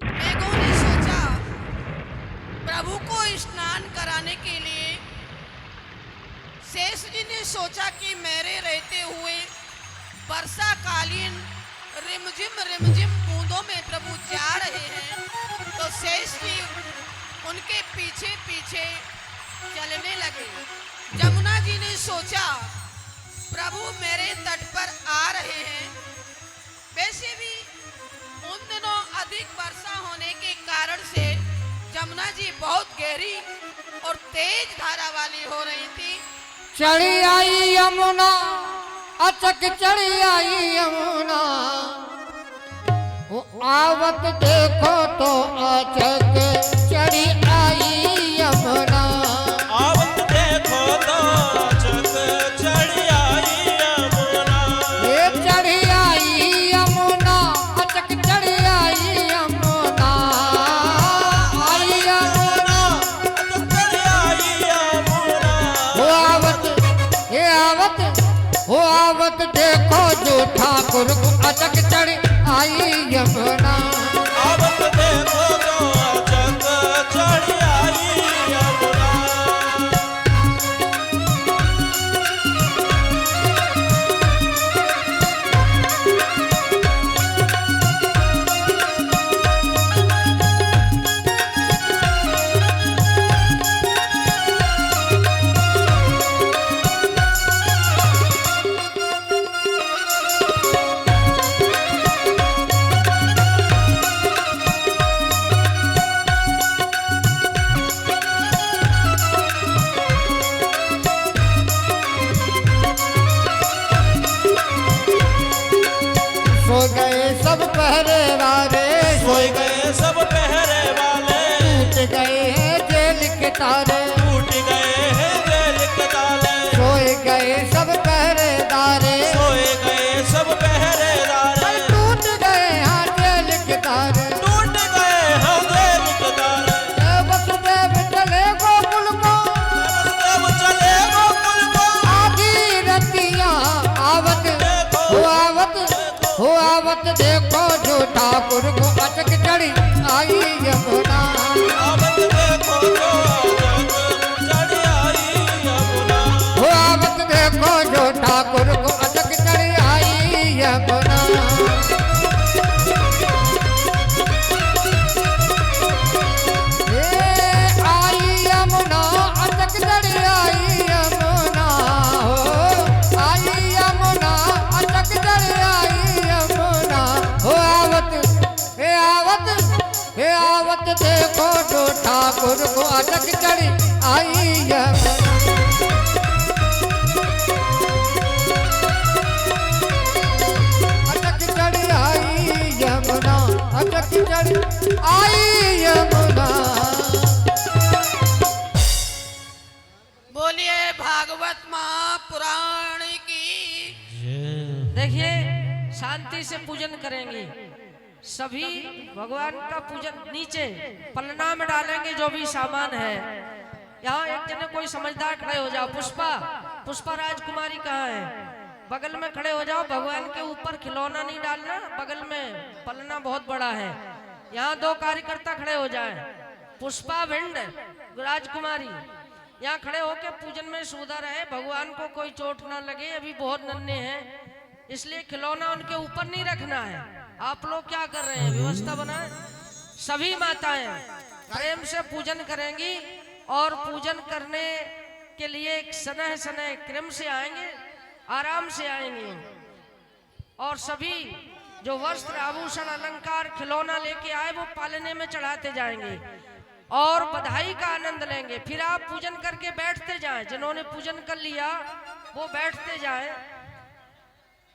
मेघों ने सोचा प्रभु को स्नान कराने के लिए, शेष जी ने सोचा कि मेरे रहते हुए वर्षाकालीन रिमझिम बूंदों में प्रभु जा रहे हैं, तो शेष जी उनके पीछे पीछे चलने लगे। जमुना जी ने सोचा प्रभु मेरे तट पर आ रहे हैं। वैसे भी उन दिनों अधिक वर्षा होने के कारण से जमुना जी बहुत गहरी और तेज धारा वाली हो रही थी।
चढ़ी आई यमुना, अचक चढ़ी आई यमुना, वो आवत देखो तो अचक चढ़ी आई यमुना।
आवत देखो तो अचक चढ़ी आई यमुना।
ये चढ़ी आई यमुना, अचक चढ़ी आई यमुना, आई यमुना।
अचक चढ़ी आई यमुना।
वो आवत देखो जो ठाकुर को अचक चढ़ी आई यमुना।
आवत देखो तो अचक चढ़ी आई यमुना।
सो गए सब पहरे वाले,
सोए गए सब पहरे वाले,
टूट गए हैं जेल के तारे।
टूट गए हैं जेल के ताले।
सोए गए सब पहरेदारे,
सोए गए सब पहरेदार।
टूट गए हैं जेल के तारे।
टूट गए हैं जेल के ताले।
वसुदेव चले गोकुल को,
वसुदेव चले गोकुल को।
आधी रतिया आवत देखो जो ठाकुर को अचक चढ़ी आई यमुना।
आवत देखो तो अचक चढ़ी आई यमुना।
आवत देखो जो ठाकुर को अचक चढ़ी आई यमुना। आई यमुना, अचक चढ़ी आई यमुना। आई यमुना, अचक चढ़ी आई यमुना। आवत देखो जो ठाकुर को अचक चढ़ी आई यमुना।
देखिए शांति से पूजन करेंगे सभी। भगवान का पूजन नीचे पलना में डालेंगे जो भी सामान है। यहाँ एक जने कोई समझदार खड़े हो जाओ। पुष्पा, पुष्पा राजकुमारी कहाँ है? बगल में खड़े हो जाओ। भगवान के ऊपर खिलौना नहीं डालना, बगल में पलना बहुत बड़ा है। यहाँ 2 कार्यकर्ता खड़े हो जाएं। पुष्पा भिंड राजकुमारी यहाँ खड़े होके पूजन में सुविधा रहे, भगवान को कोई चोट ना लगे। अभी बहुत नन्हे हैं, इसलिए खिलौना उनके ऊपर नहीं रखना है। आप लोग क्या कर रहे हैं? व्यवस्था बनाए। सभी माताएं प्रेम से पूजन करेंगी और पूजन करने के लिए सनह सनह क्रम से आएंगे, आराम से आएंगे। और सभी जो वस्त्र आभूषण अलंकार खिलौना लेके आए वो पालने में चढ़ाते जाएंगे और बधाई का आनंद लेंगे। फिर आप पूजन करके बैठते जाएं। जिन्होंने पूजन कर लिया वो बैठते जाएं,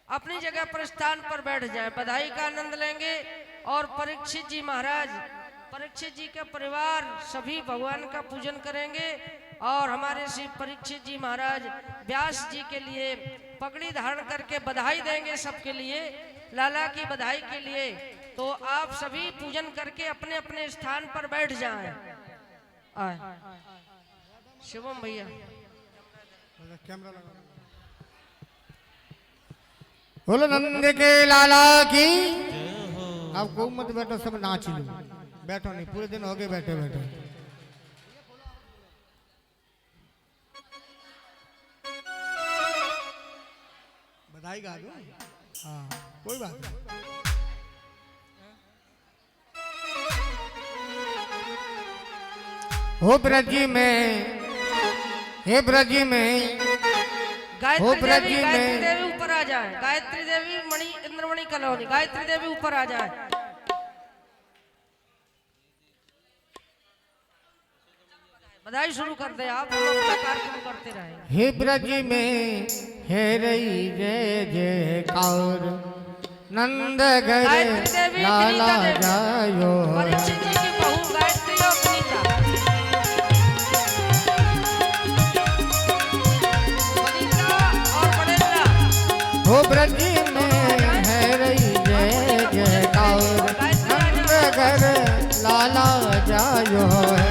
अपनी जगह पर स्थान पर बैठ जाएं, बधाई का आनंद लेंगे। और परीक्षित जी महाराज, परीक्षित जी का परिवार सभी भगवान का पूजन करेंगे। और हमारे श्री परीक्षित जी महाराज व्यास जी के लिए पगड़ी धारण करके बधाई देंगे सबके लिए, लाला की बधाई के लिए। तो आप सभी पूजन करके अपने अपने स्थान पर बैठ जाएं। शिवम भैया
कैमरा लगा। बोलो नंद के लाला की। अब को मत बैठो, सब नाच लो। बैठो नहीं, पूरे दिन हो गए बैठे बैठे। बधाई गा दो। हाँ कोई बात नहीं। हो ब्रजी में, हे ब्रजी में,
गायत्री देवी ऊपर आ जाए। गायत्री देवी मणि इंद्रमणि कॉलोनी, गायत्री देवी ऊपर आ जाए। बधाई शुरू कर दे आप, हम लोग अपना कार्यक्रम करते रहे।
हे ब्रज में है रही जय जयकार, नंद घर लाला जायो।
परीक्षित जी की बहू गायत्री और वनिता, और बड़ेला।
हो ब्रज में है रही जय जयकार, नंद घर लाला जायो है।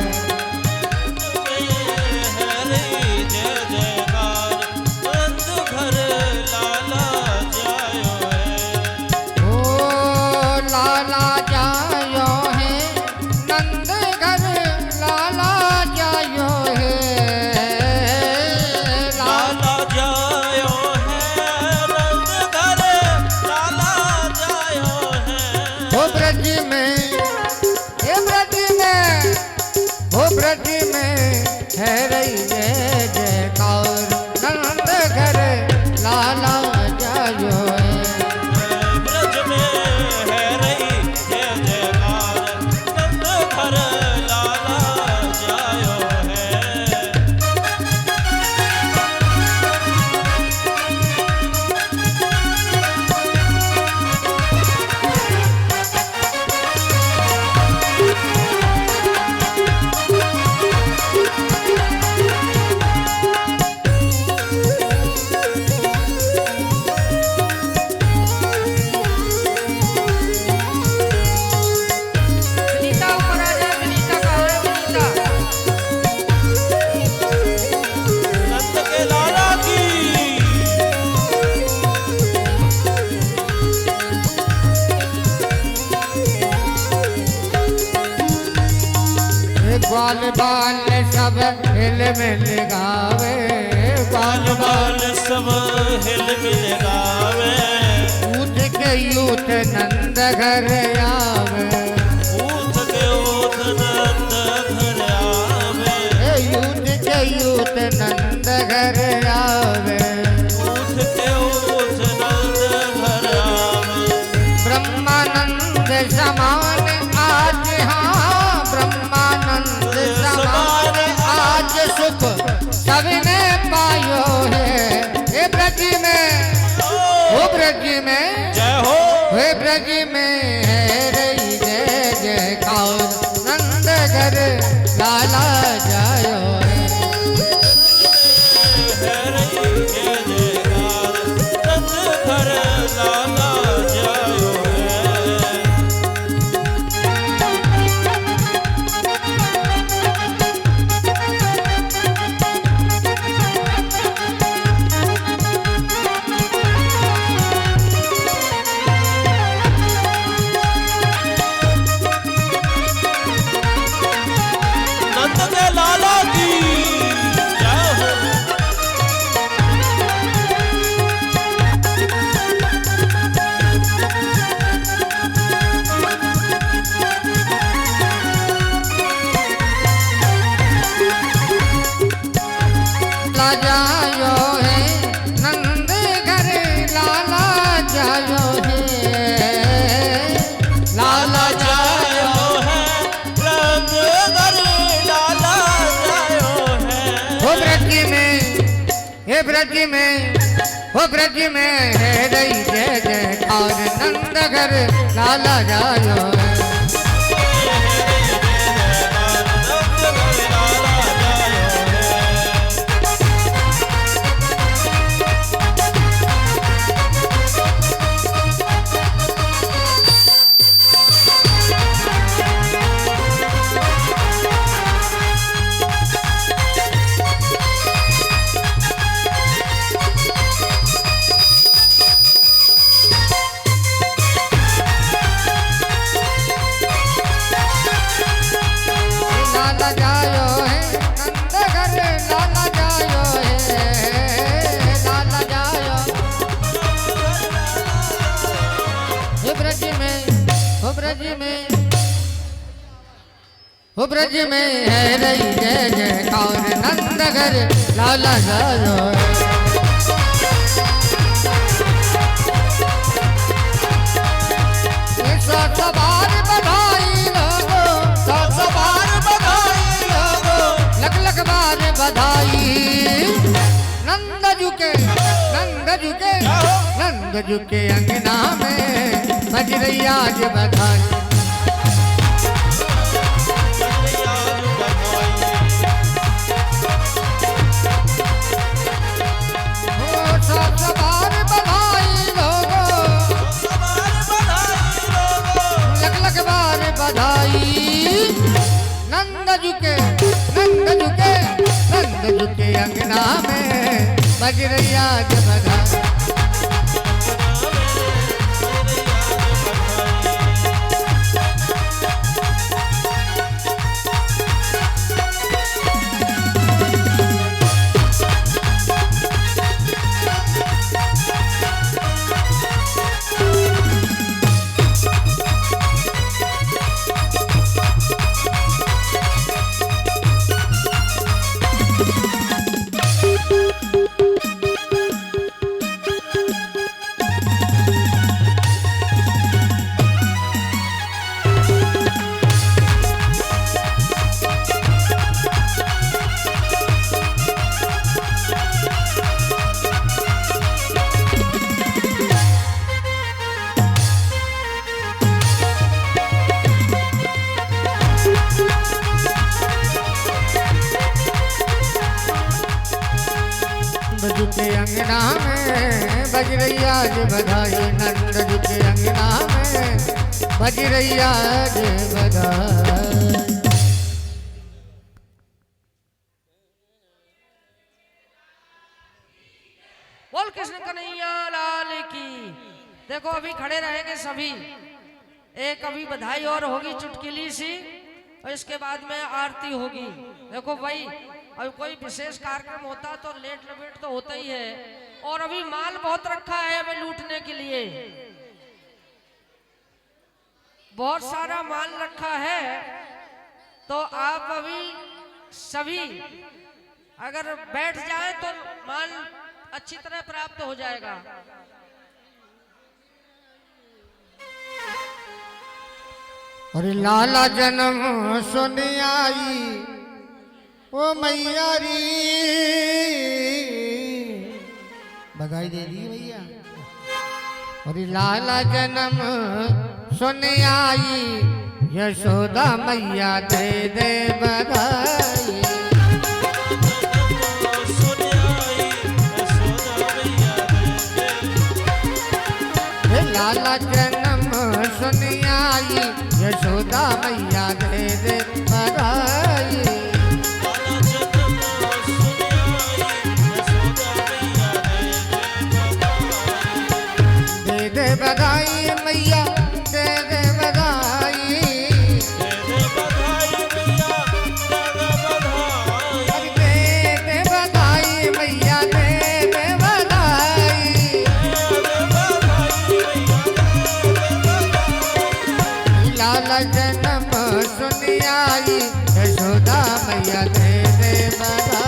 बाल बाल सब हिल मिल गावे, बाल बाल
सब हिल मिल गावे।
ऊठ के यूथ नंद घर आवे,
ऊठ के ऊठ नंद घर आवे।
यूथ के यूथ नंद घर आवे,
ऊठ के ऊठ नंद घर आवे।
ब्रह्मानंद समान आज, हाँ ब्रह्मानंद समान आज सुख सबने पायो है। हे ब्रज में, हो ब्रज में
जय हो,
हे ब्रज में है रही जय जयकार, नंद घर लाला जायो है।
है रही जय जयकार, नंद घर लाला जायो है। नंद के लाला की जय हो।
लाला जायो है नंद घर लाला जायो है लाला
जायो है रंग घर लाला जायो है।
हो ब्रज में हे ब्रज में हो ब्रज में है रही जय जयकार नंद घर लाला जायो है। लाला जायो है नंद घर लाला जायो है लाला जायो हे ब्रज में हो ब्रज में हो ब्रज में है रही जय जयकार नंद घर लाला जायो है। सात बार बधाई लोगो सात बार बधाई लोगो लख लख बार बधाई नंद जुके नंद जुके अंगना में बज रही आज बधाई। ओ सात बार बधाई लोगो लख लख बार बधाई नंद जुके अंगना में बज रही आज बधाई। नंद के अंगना में बज रही आज बधाई नंद के अंगना में बज रही आज बधाई।
बोल कृष्ण कन्हैया लाल की। देखो अभी खड़े रहेंगे सभी, एक अभी बधाई और होगी चुटकुली सी और इसके बाद में आरती होगी। देखो भाई अभी कोई विशेष कार्यक्रम होता तो लेट लपेट तो होता ही है और अभी माल बहुत रखा है हमें लूटने के लिए, बहुत सारा माल रखा है। तो आप अभी सभी अगर बैठ जाए तो माल अच्छी तरह प्राप्त हो जाएगा।
अरे लाला जन्म सुन आई ओ मैया री बधाई दे दी भैया। अरे लाला जन्म सुन आई यशोदा मैया दे दे बधाई। लाला जन्म सुन आई यशोदा मैया दे दे बधाई दे दे बधाई मैया दे दे बधाई दे दे बधाई मैया दे दे बधाई लाला जन्म सुन आई यशोदा मैया दे दे बधाई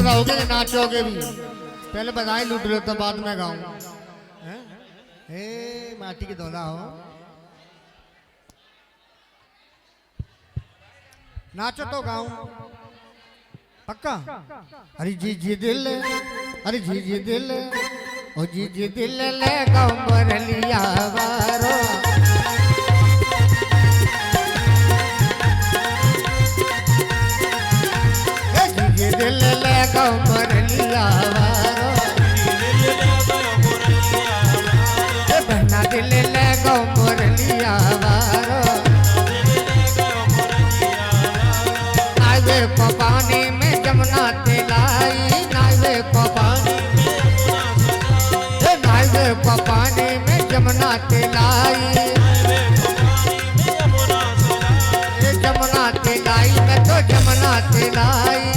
रहोगे कि नाचोगे भी पहले बधाई लूट लो तो बाद में गाऊं हे माटी की धोना हो नाचो तो गाऊं पक्का अरे जी जी दिल अरे जी जी दिल ओ जी जी दिल ले गाऊं बरलिया वारो दिल ले गो मुरलिया वारो बहना दिल ले गो मुरलिया वारो नावे को पानी में जमुना तिलाई नावे को पानी नावे को पानी में जमुना तिलाई जमुना तिलाई में तो जमुना तिलाई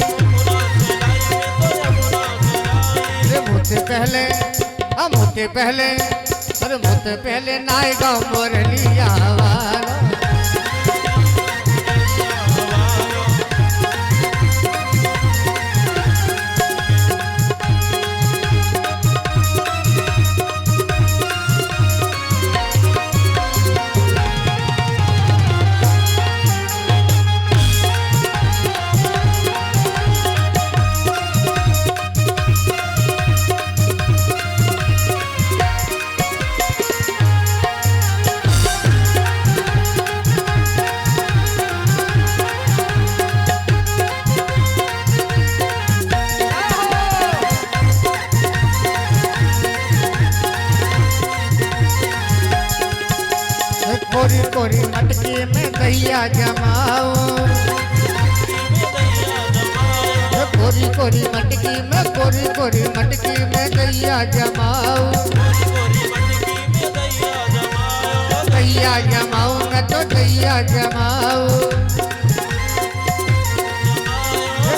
मोते पहले नाय गाँव मुरलिया वाला कोरी कोरी मटकी में दैया जमाओ कोरी कोरी मटकी में दैया जमाओ दैया जमाओ न तो दैया जमाओ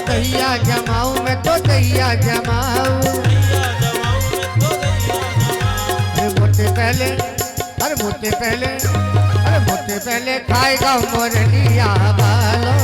दैया जमाओ में तो दैया जमाओ मोते पहले खाएगा मुरलिया वालो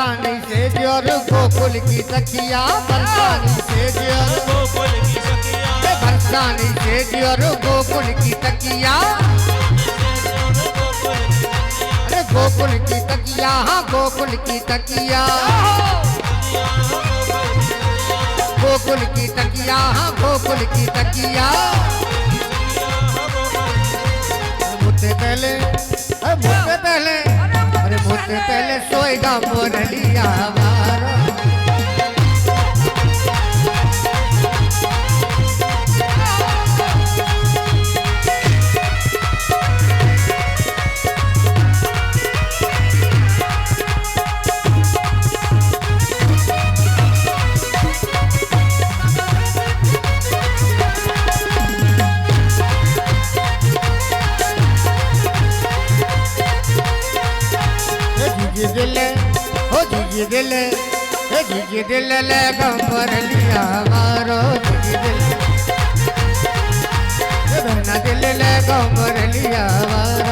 बरसाने से और गोकुल की तकिया बरसाने से और
गोकुल की सखिया
बरसाने से और गोकुल की तकिया अरे गोकुल की तकिया हाँ गोकुल की तकिया गोकुल की तकिया हाँ गोकुल की तकिया मुझसे पहले अरे मुझसे पहले सोएगा मोरलिया हमारा जीजी दिल ले गंबर लिया मारो जीजी दिल ले गंबर लिया मारो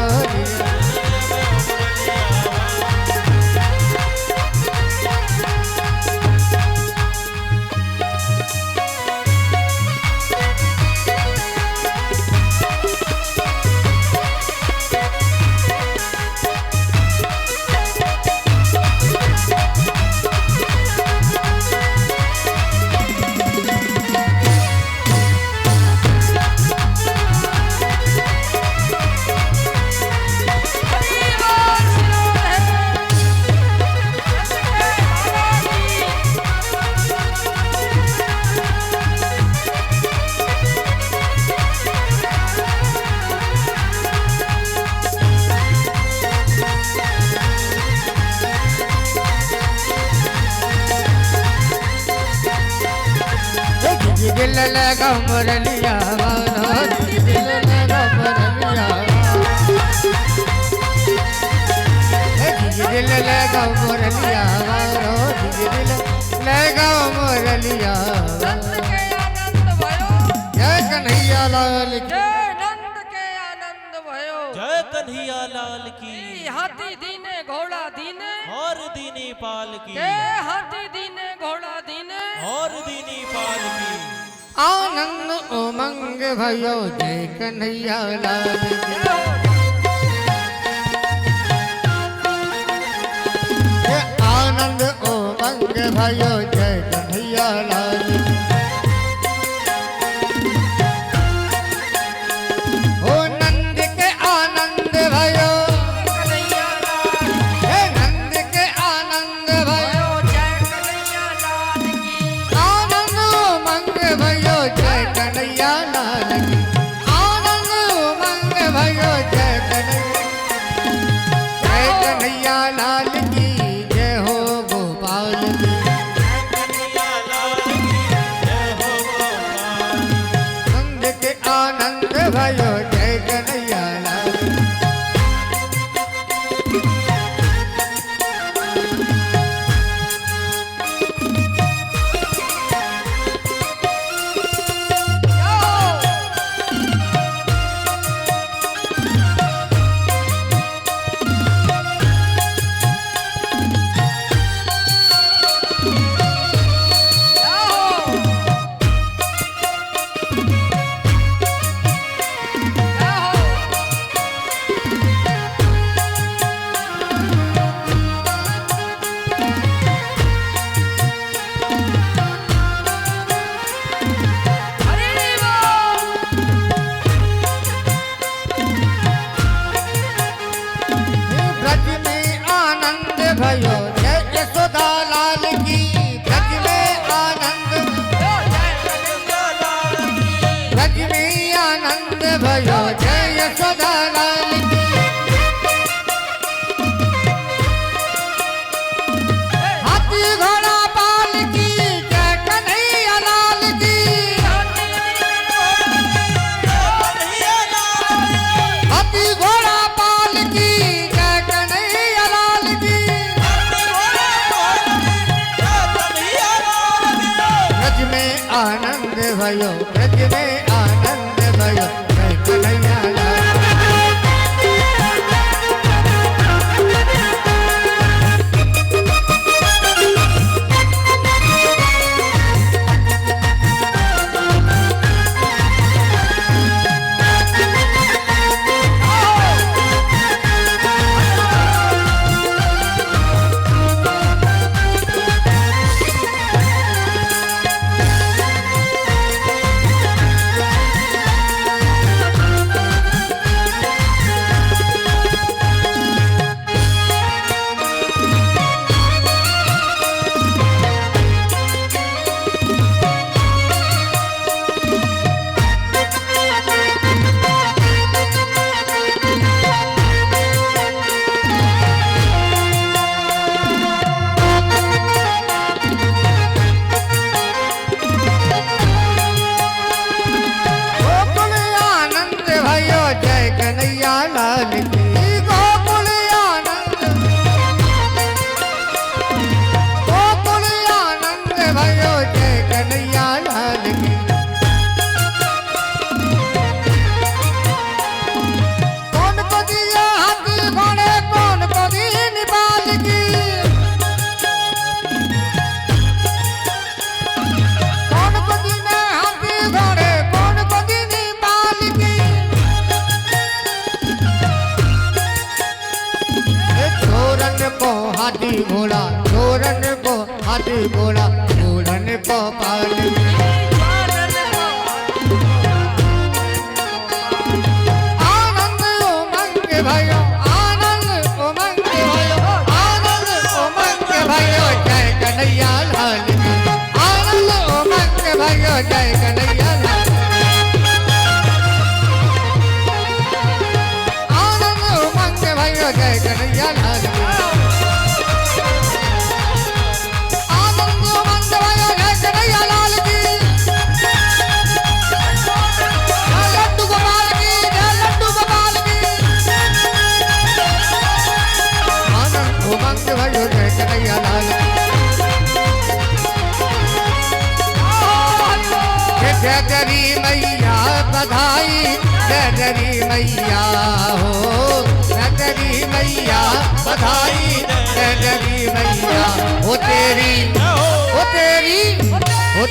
दिल लगा मुरलिया दिल लगा मुरलिया दिल लगा मुरलिया दिल लगा मुरलिया
नंद के आनंद भयो
जय कन्हैया लाल की
जय नंद के आनंद भयो
जय कन्हैया लाल की
हाथी दीने घोड़ा दीने
और दीनी पाल की
जय हाथी दीने घोड़ा दीने
और दीनी पाल की
आनंद उमंग भयो जय कन्हैया लाल की आनंद उमंग भयो जय कन्हैया लाल की ओ नंद के आनंद भयो नंद के आनंद भयो
जय कन्हैया लाल की
आनंद उमंग भयो जय कन्हैया लाल की आनंद उमंग भयो जय कन्हैया लाल की जय हो गोपाल की
कन्हैया लाल की जय हो गोपाल
नंद के आनंद भयो जय कन्हैया लाल की ब्रज में आनंद भयो जय यशोदा लाल की ब्रज में आनंद ब्रज में आनंद भयो जय यशोदा लाल की हाथी घोड़ा पाल की जय कन्हैया लाल की हाथी घोड़ा पाल की जय कन्हैया लाल की ब्रज में आनंद भयो ब्रज में आनंद भयो जय कन्हैया लाल की। हाथी घोड़ा चोरन को हाथी घोड़ा चोरन को पाली आनंद उमंग भयो आनंद उमंग भयो आनंद उमंग भयो जय कन्हैया लाल की आनंद उमंग भयो जय कन्हैया लाल आनंद उमंग भयो जय कन्हैया लाल आनंद उमंग भयो जय कन्हैया लाल की लड्डू गोपाल की जय लड्डू गोपाल की आनंद उमंग भयो जय कन्हैया लाल जय जरी मैया बधाई जय जरी मैया हो जय जरी मैया बधाई जय जरी मैया हो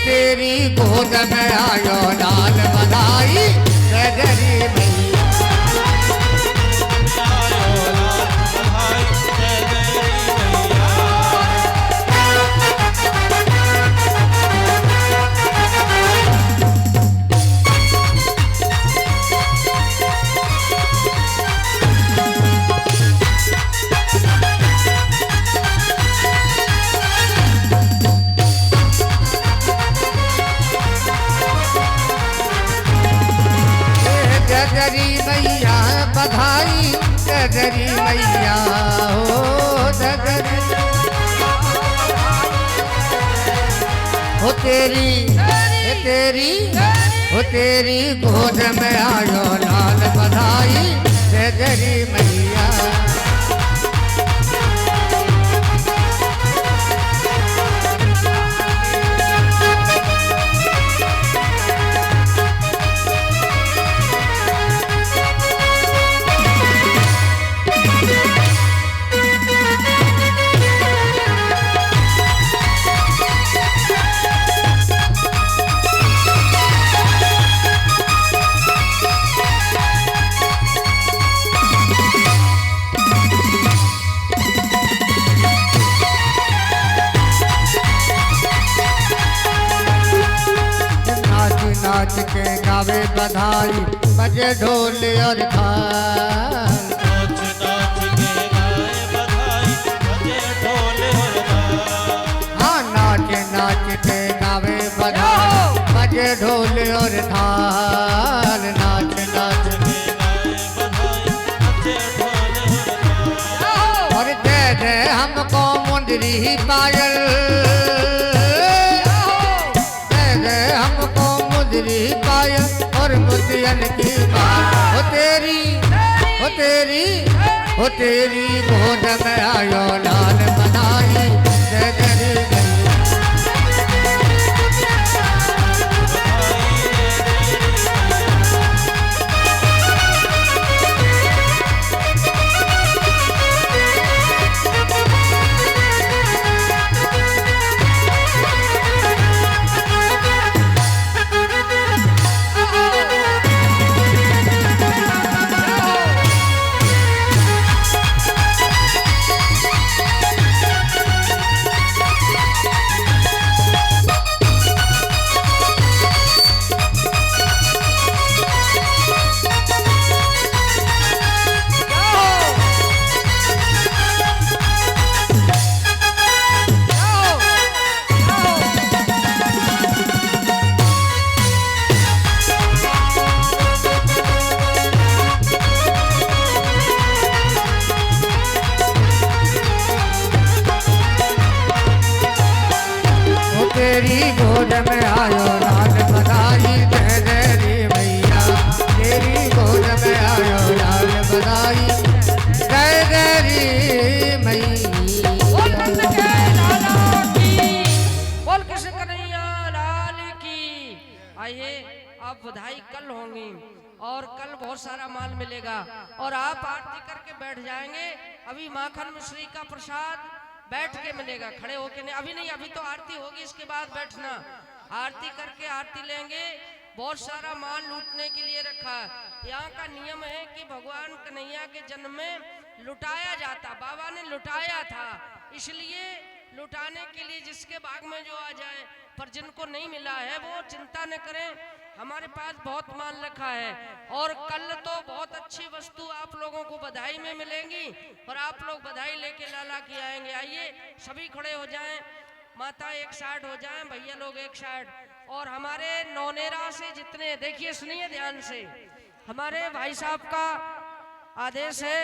तेरी गोद में आयो लाल बधाई जय जरी मैया जरी मैया बधाई जरी मैया हो जरी हो तेरी गोद में आयो लाल बधाई जरी मैया नाच के गावे बधाई बजे ढोल और थाल हाँ नाच के गावे बधाई बजे ढोल और थाल नाच और दे दे हमको मुंदरी पायल हमको मुंदरी पायल और मोतियन की बाल हो तेरी गोद में आयो लाल बधाई जय जरी मैया तेरी गोद में आयो लाल बधाई जय जरी मैया तेरी गोद में आयो लाल बधाई जय जरी मैया
बोल कृष्ण कन्हैया लाल की। आइए आप बधाई कल होंगी और कल बहुत सारा माल मिलेगा और आप आरती करके बैठ जाएंगे। अभी माखन मिश्री का प्रसाद बैठ के मिलेगा, खड़े होके नहीं, अभी नहीं, अभी तो आरती होगी, इसके बाद बैठना। आरती करके आरती लेंगे। बहुत सारा माल लूटने के लिए रखा है। यहाँ का नियम है कि भगवान कन्हैया के जन्म में लुटाया जाता, बाबा ने लुटाया था इसलिए लुटाने के लिए जिसके भाग में जो आ जाए, पर जिनको नहीं मिला है वो चिंता न करें, हमारे पास बहुत माल रखा है। और कल तो बहुत अच्छी वस्तु आप लोगों को बधाई में मिलेंगी और आप लोग बधाई लेके लाला की आएंगे। आइए सभी खड़े हो जाएं, माता एक साइड हो जाएं, भैया लोग एक साइड। और हमारे नौनेरा से जितने, देखिए सुनिए ध्यान से, हमारे भाई साहब का आदेश है,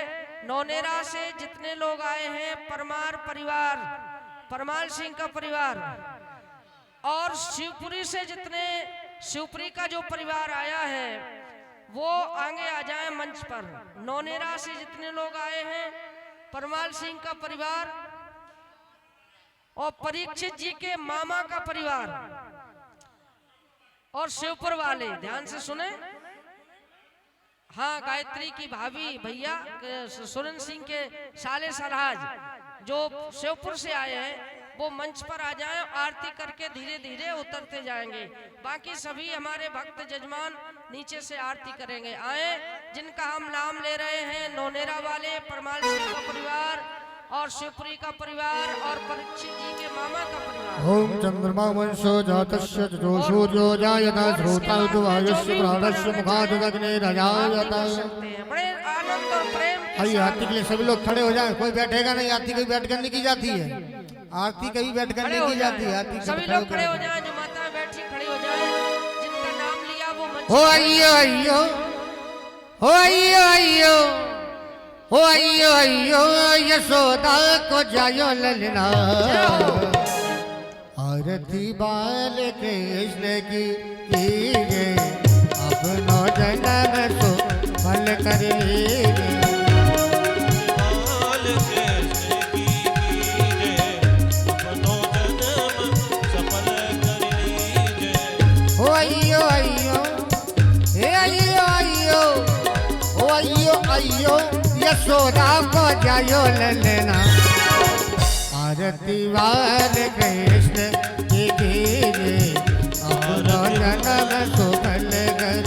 नौनेरा से जितने लोग आए हैं, परमार परिवार, परमाल सिंह का परिवार, और शिवपुरी से जितने, शिवपुरी का जो परिवार आया है वो आगे आ जाए मंच पर। नौनेरा से जितने लोग आए हैं, परमाल सिंह का परिवार और परीक्षित जी के मामा का परिवार और शिवपुर वाले ध्यान से सुने। हाँ, गायत्री की भाभी भैया सुरेंद्र सिंह के साले सरहाज जो शिवपुर से आए हैं वो मंच पर आ जाएं, आरती करके धीरे धीरे उतरते जाएंगे। बाकी सभी हमारे भक्त जजमान नीचे से आरती करेंगे। आए, जिनका हम नाम ले रहे हैं, नौनेरा वाले, परमाल सिंह का परिवार और शिवपुरी का परिवार और परीक्षित जी के मामा का परिवार।
ओम चंद्रमा वंशो जातस्य जो सूर्यो जायता श्रोता वायुष्य प्राणस्य मुखादग्ने रजायता।
बड़े आनंद और प्रेम।
आइए आरती के लिए सभी लोग खड़े हो जाएं, कोई बैठेगा नहीं, आरती कभी बैठ करने की जाती है, आरती कभी बैठ करने की जाती है। आरती
सभी लोग खड़े हो जाएं, जो माता बैठी खड़ी हो जाएं, जिनका नाम लिया वो मंच।
ओ अय्यो अय्यो, ओ अय्यो अय्यो, ओ अय्यो अय्यो, यशोदा को जायो ललना। आरती बाल कृष्ण की कीजिए, अपनो जन्म सो फल कर लीजिए।
बाल कृष्ण की कीजिए, अपनो जन्म सफल कर लीजिए।
ओ अय्यो अय्यो, हे अय्यो अय्यो, ओ अय्यो अय्यो, यशोदा को जायो ललना। आरती वाल कृष्ण की कीजिए, अपनो जन्म सो फल कर।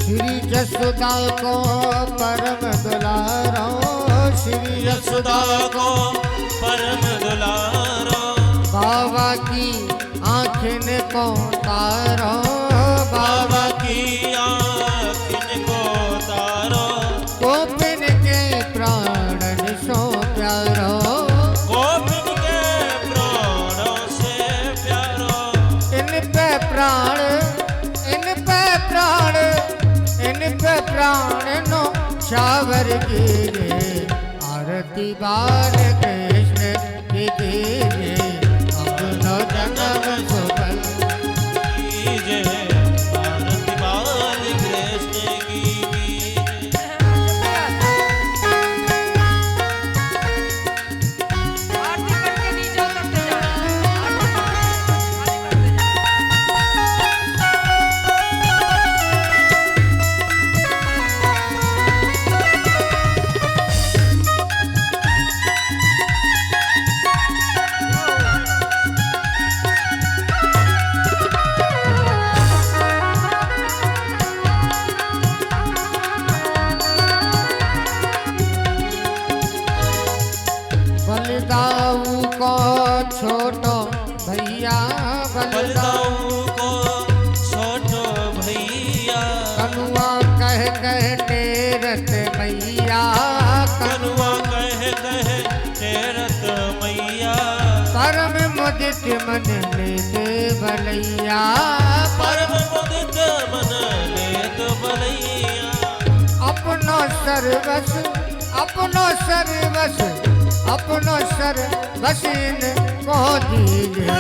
श्री यशोदा को परम दुलारो, श्री
यशोदा को परम दुलारो,
बाबा की आँखिन को तारो,
बाबा की आँखिन को तारो,
गोपिन के प्राणन सो प्यारो,
गोपिन के प्राणों से प्यारो।
इन पे प्राण, इन पे प्राण, इन पे प्राण नो शावर कीजिए। आरती बाल कृष्ण की कीजिए, अपनो जन्म सफल
कीजिए। आरती बाल कृष्ण की कीजिए।
आरती करके नीचे उतरते जाएं, आरती करते जाएं।
बलदाऊ को छोटो भैया, बलदाऊ
बलदाऊ को छोटो भैया,
कनुआ कह तेरत मैया,
कनुआ कह तेरत मैया।
परम मुदित मन लेते भलैया,
परम मुदित मन लेत भलैया।
अपनो सर्वस, अपनो सर्वस, अपनो सर्वस इनको दीजिए।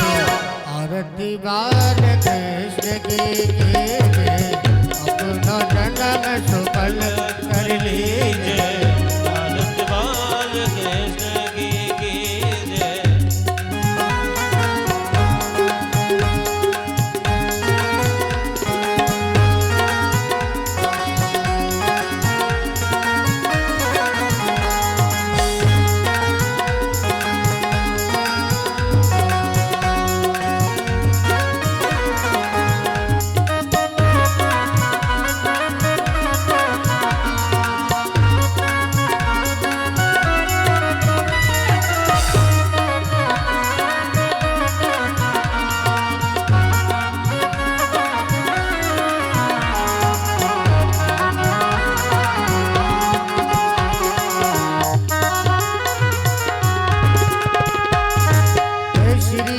आरती बाल कृष्ण की कीजिए, अपनो जन्म सफल कर लीजिए।
आरती बाल कृष्ण की कीजिए।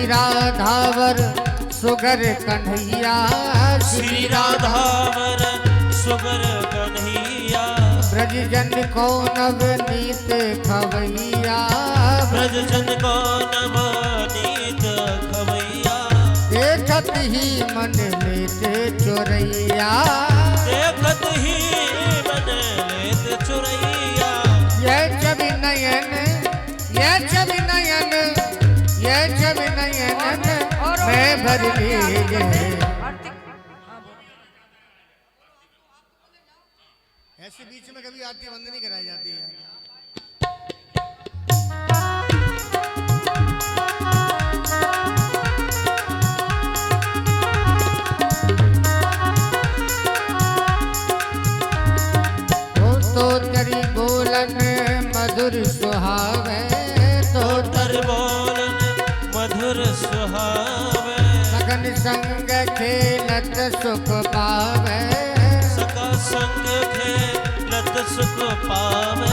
श्री राधावर सुगर कन्हैया,
श्री राधावर सुगर कन्हैया,
ब्रज जन को नवनीत खवैया,
ब्रज जन को नवनीत खवैया,
देखत ही मन लेते चोरैया,
देखत ही मन लेत चुरैया,
ये छवि नयन, ये छवि नयन, ये छवि नयन मैं भर लीजे। ऐसे बीच में कभी आरती बंद नहीं कराई जाती है। तो तेरी बोलन मधुर सुहावे, तो
तर बोलन मधुर सुहावे,
सगन संग खेलत सुख पावे,
सका संग खेलत सुख पावे,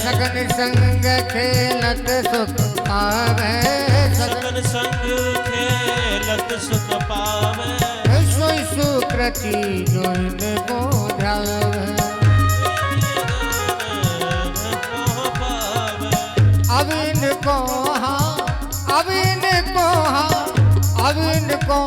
सगन संग खेलत सुख पावे,
सगन संग खेलत सुख पावे,
सोई सुकृति जो इनको ध्यावे, अब इनको हाँ, अब इनको हाँ, अब इनको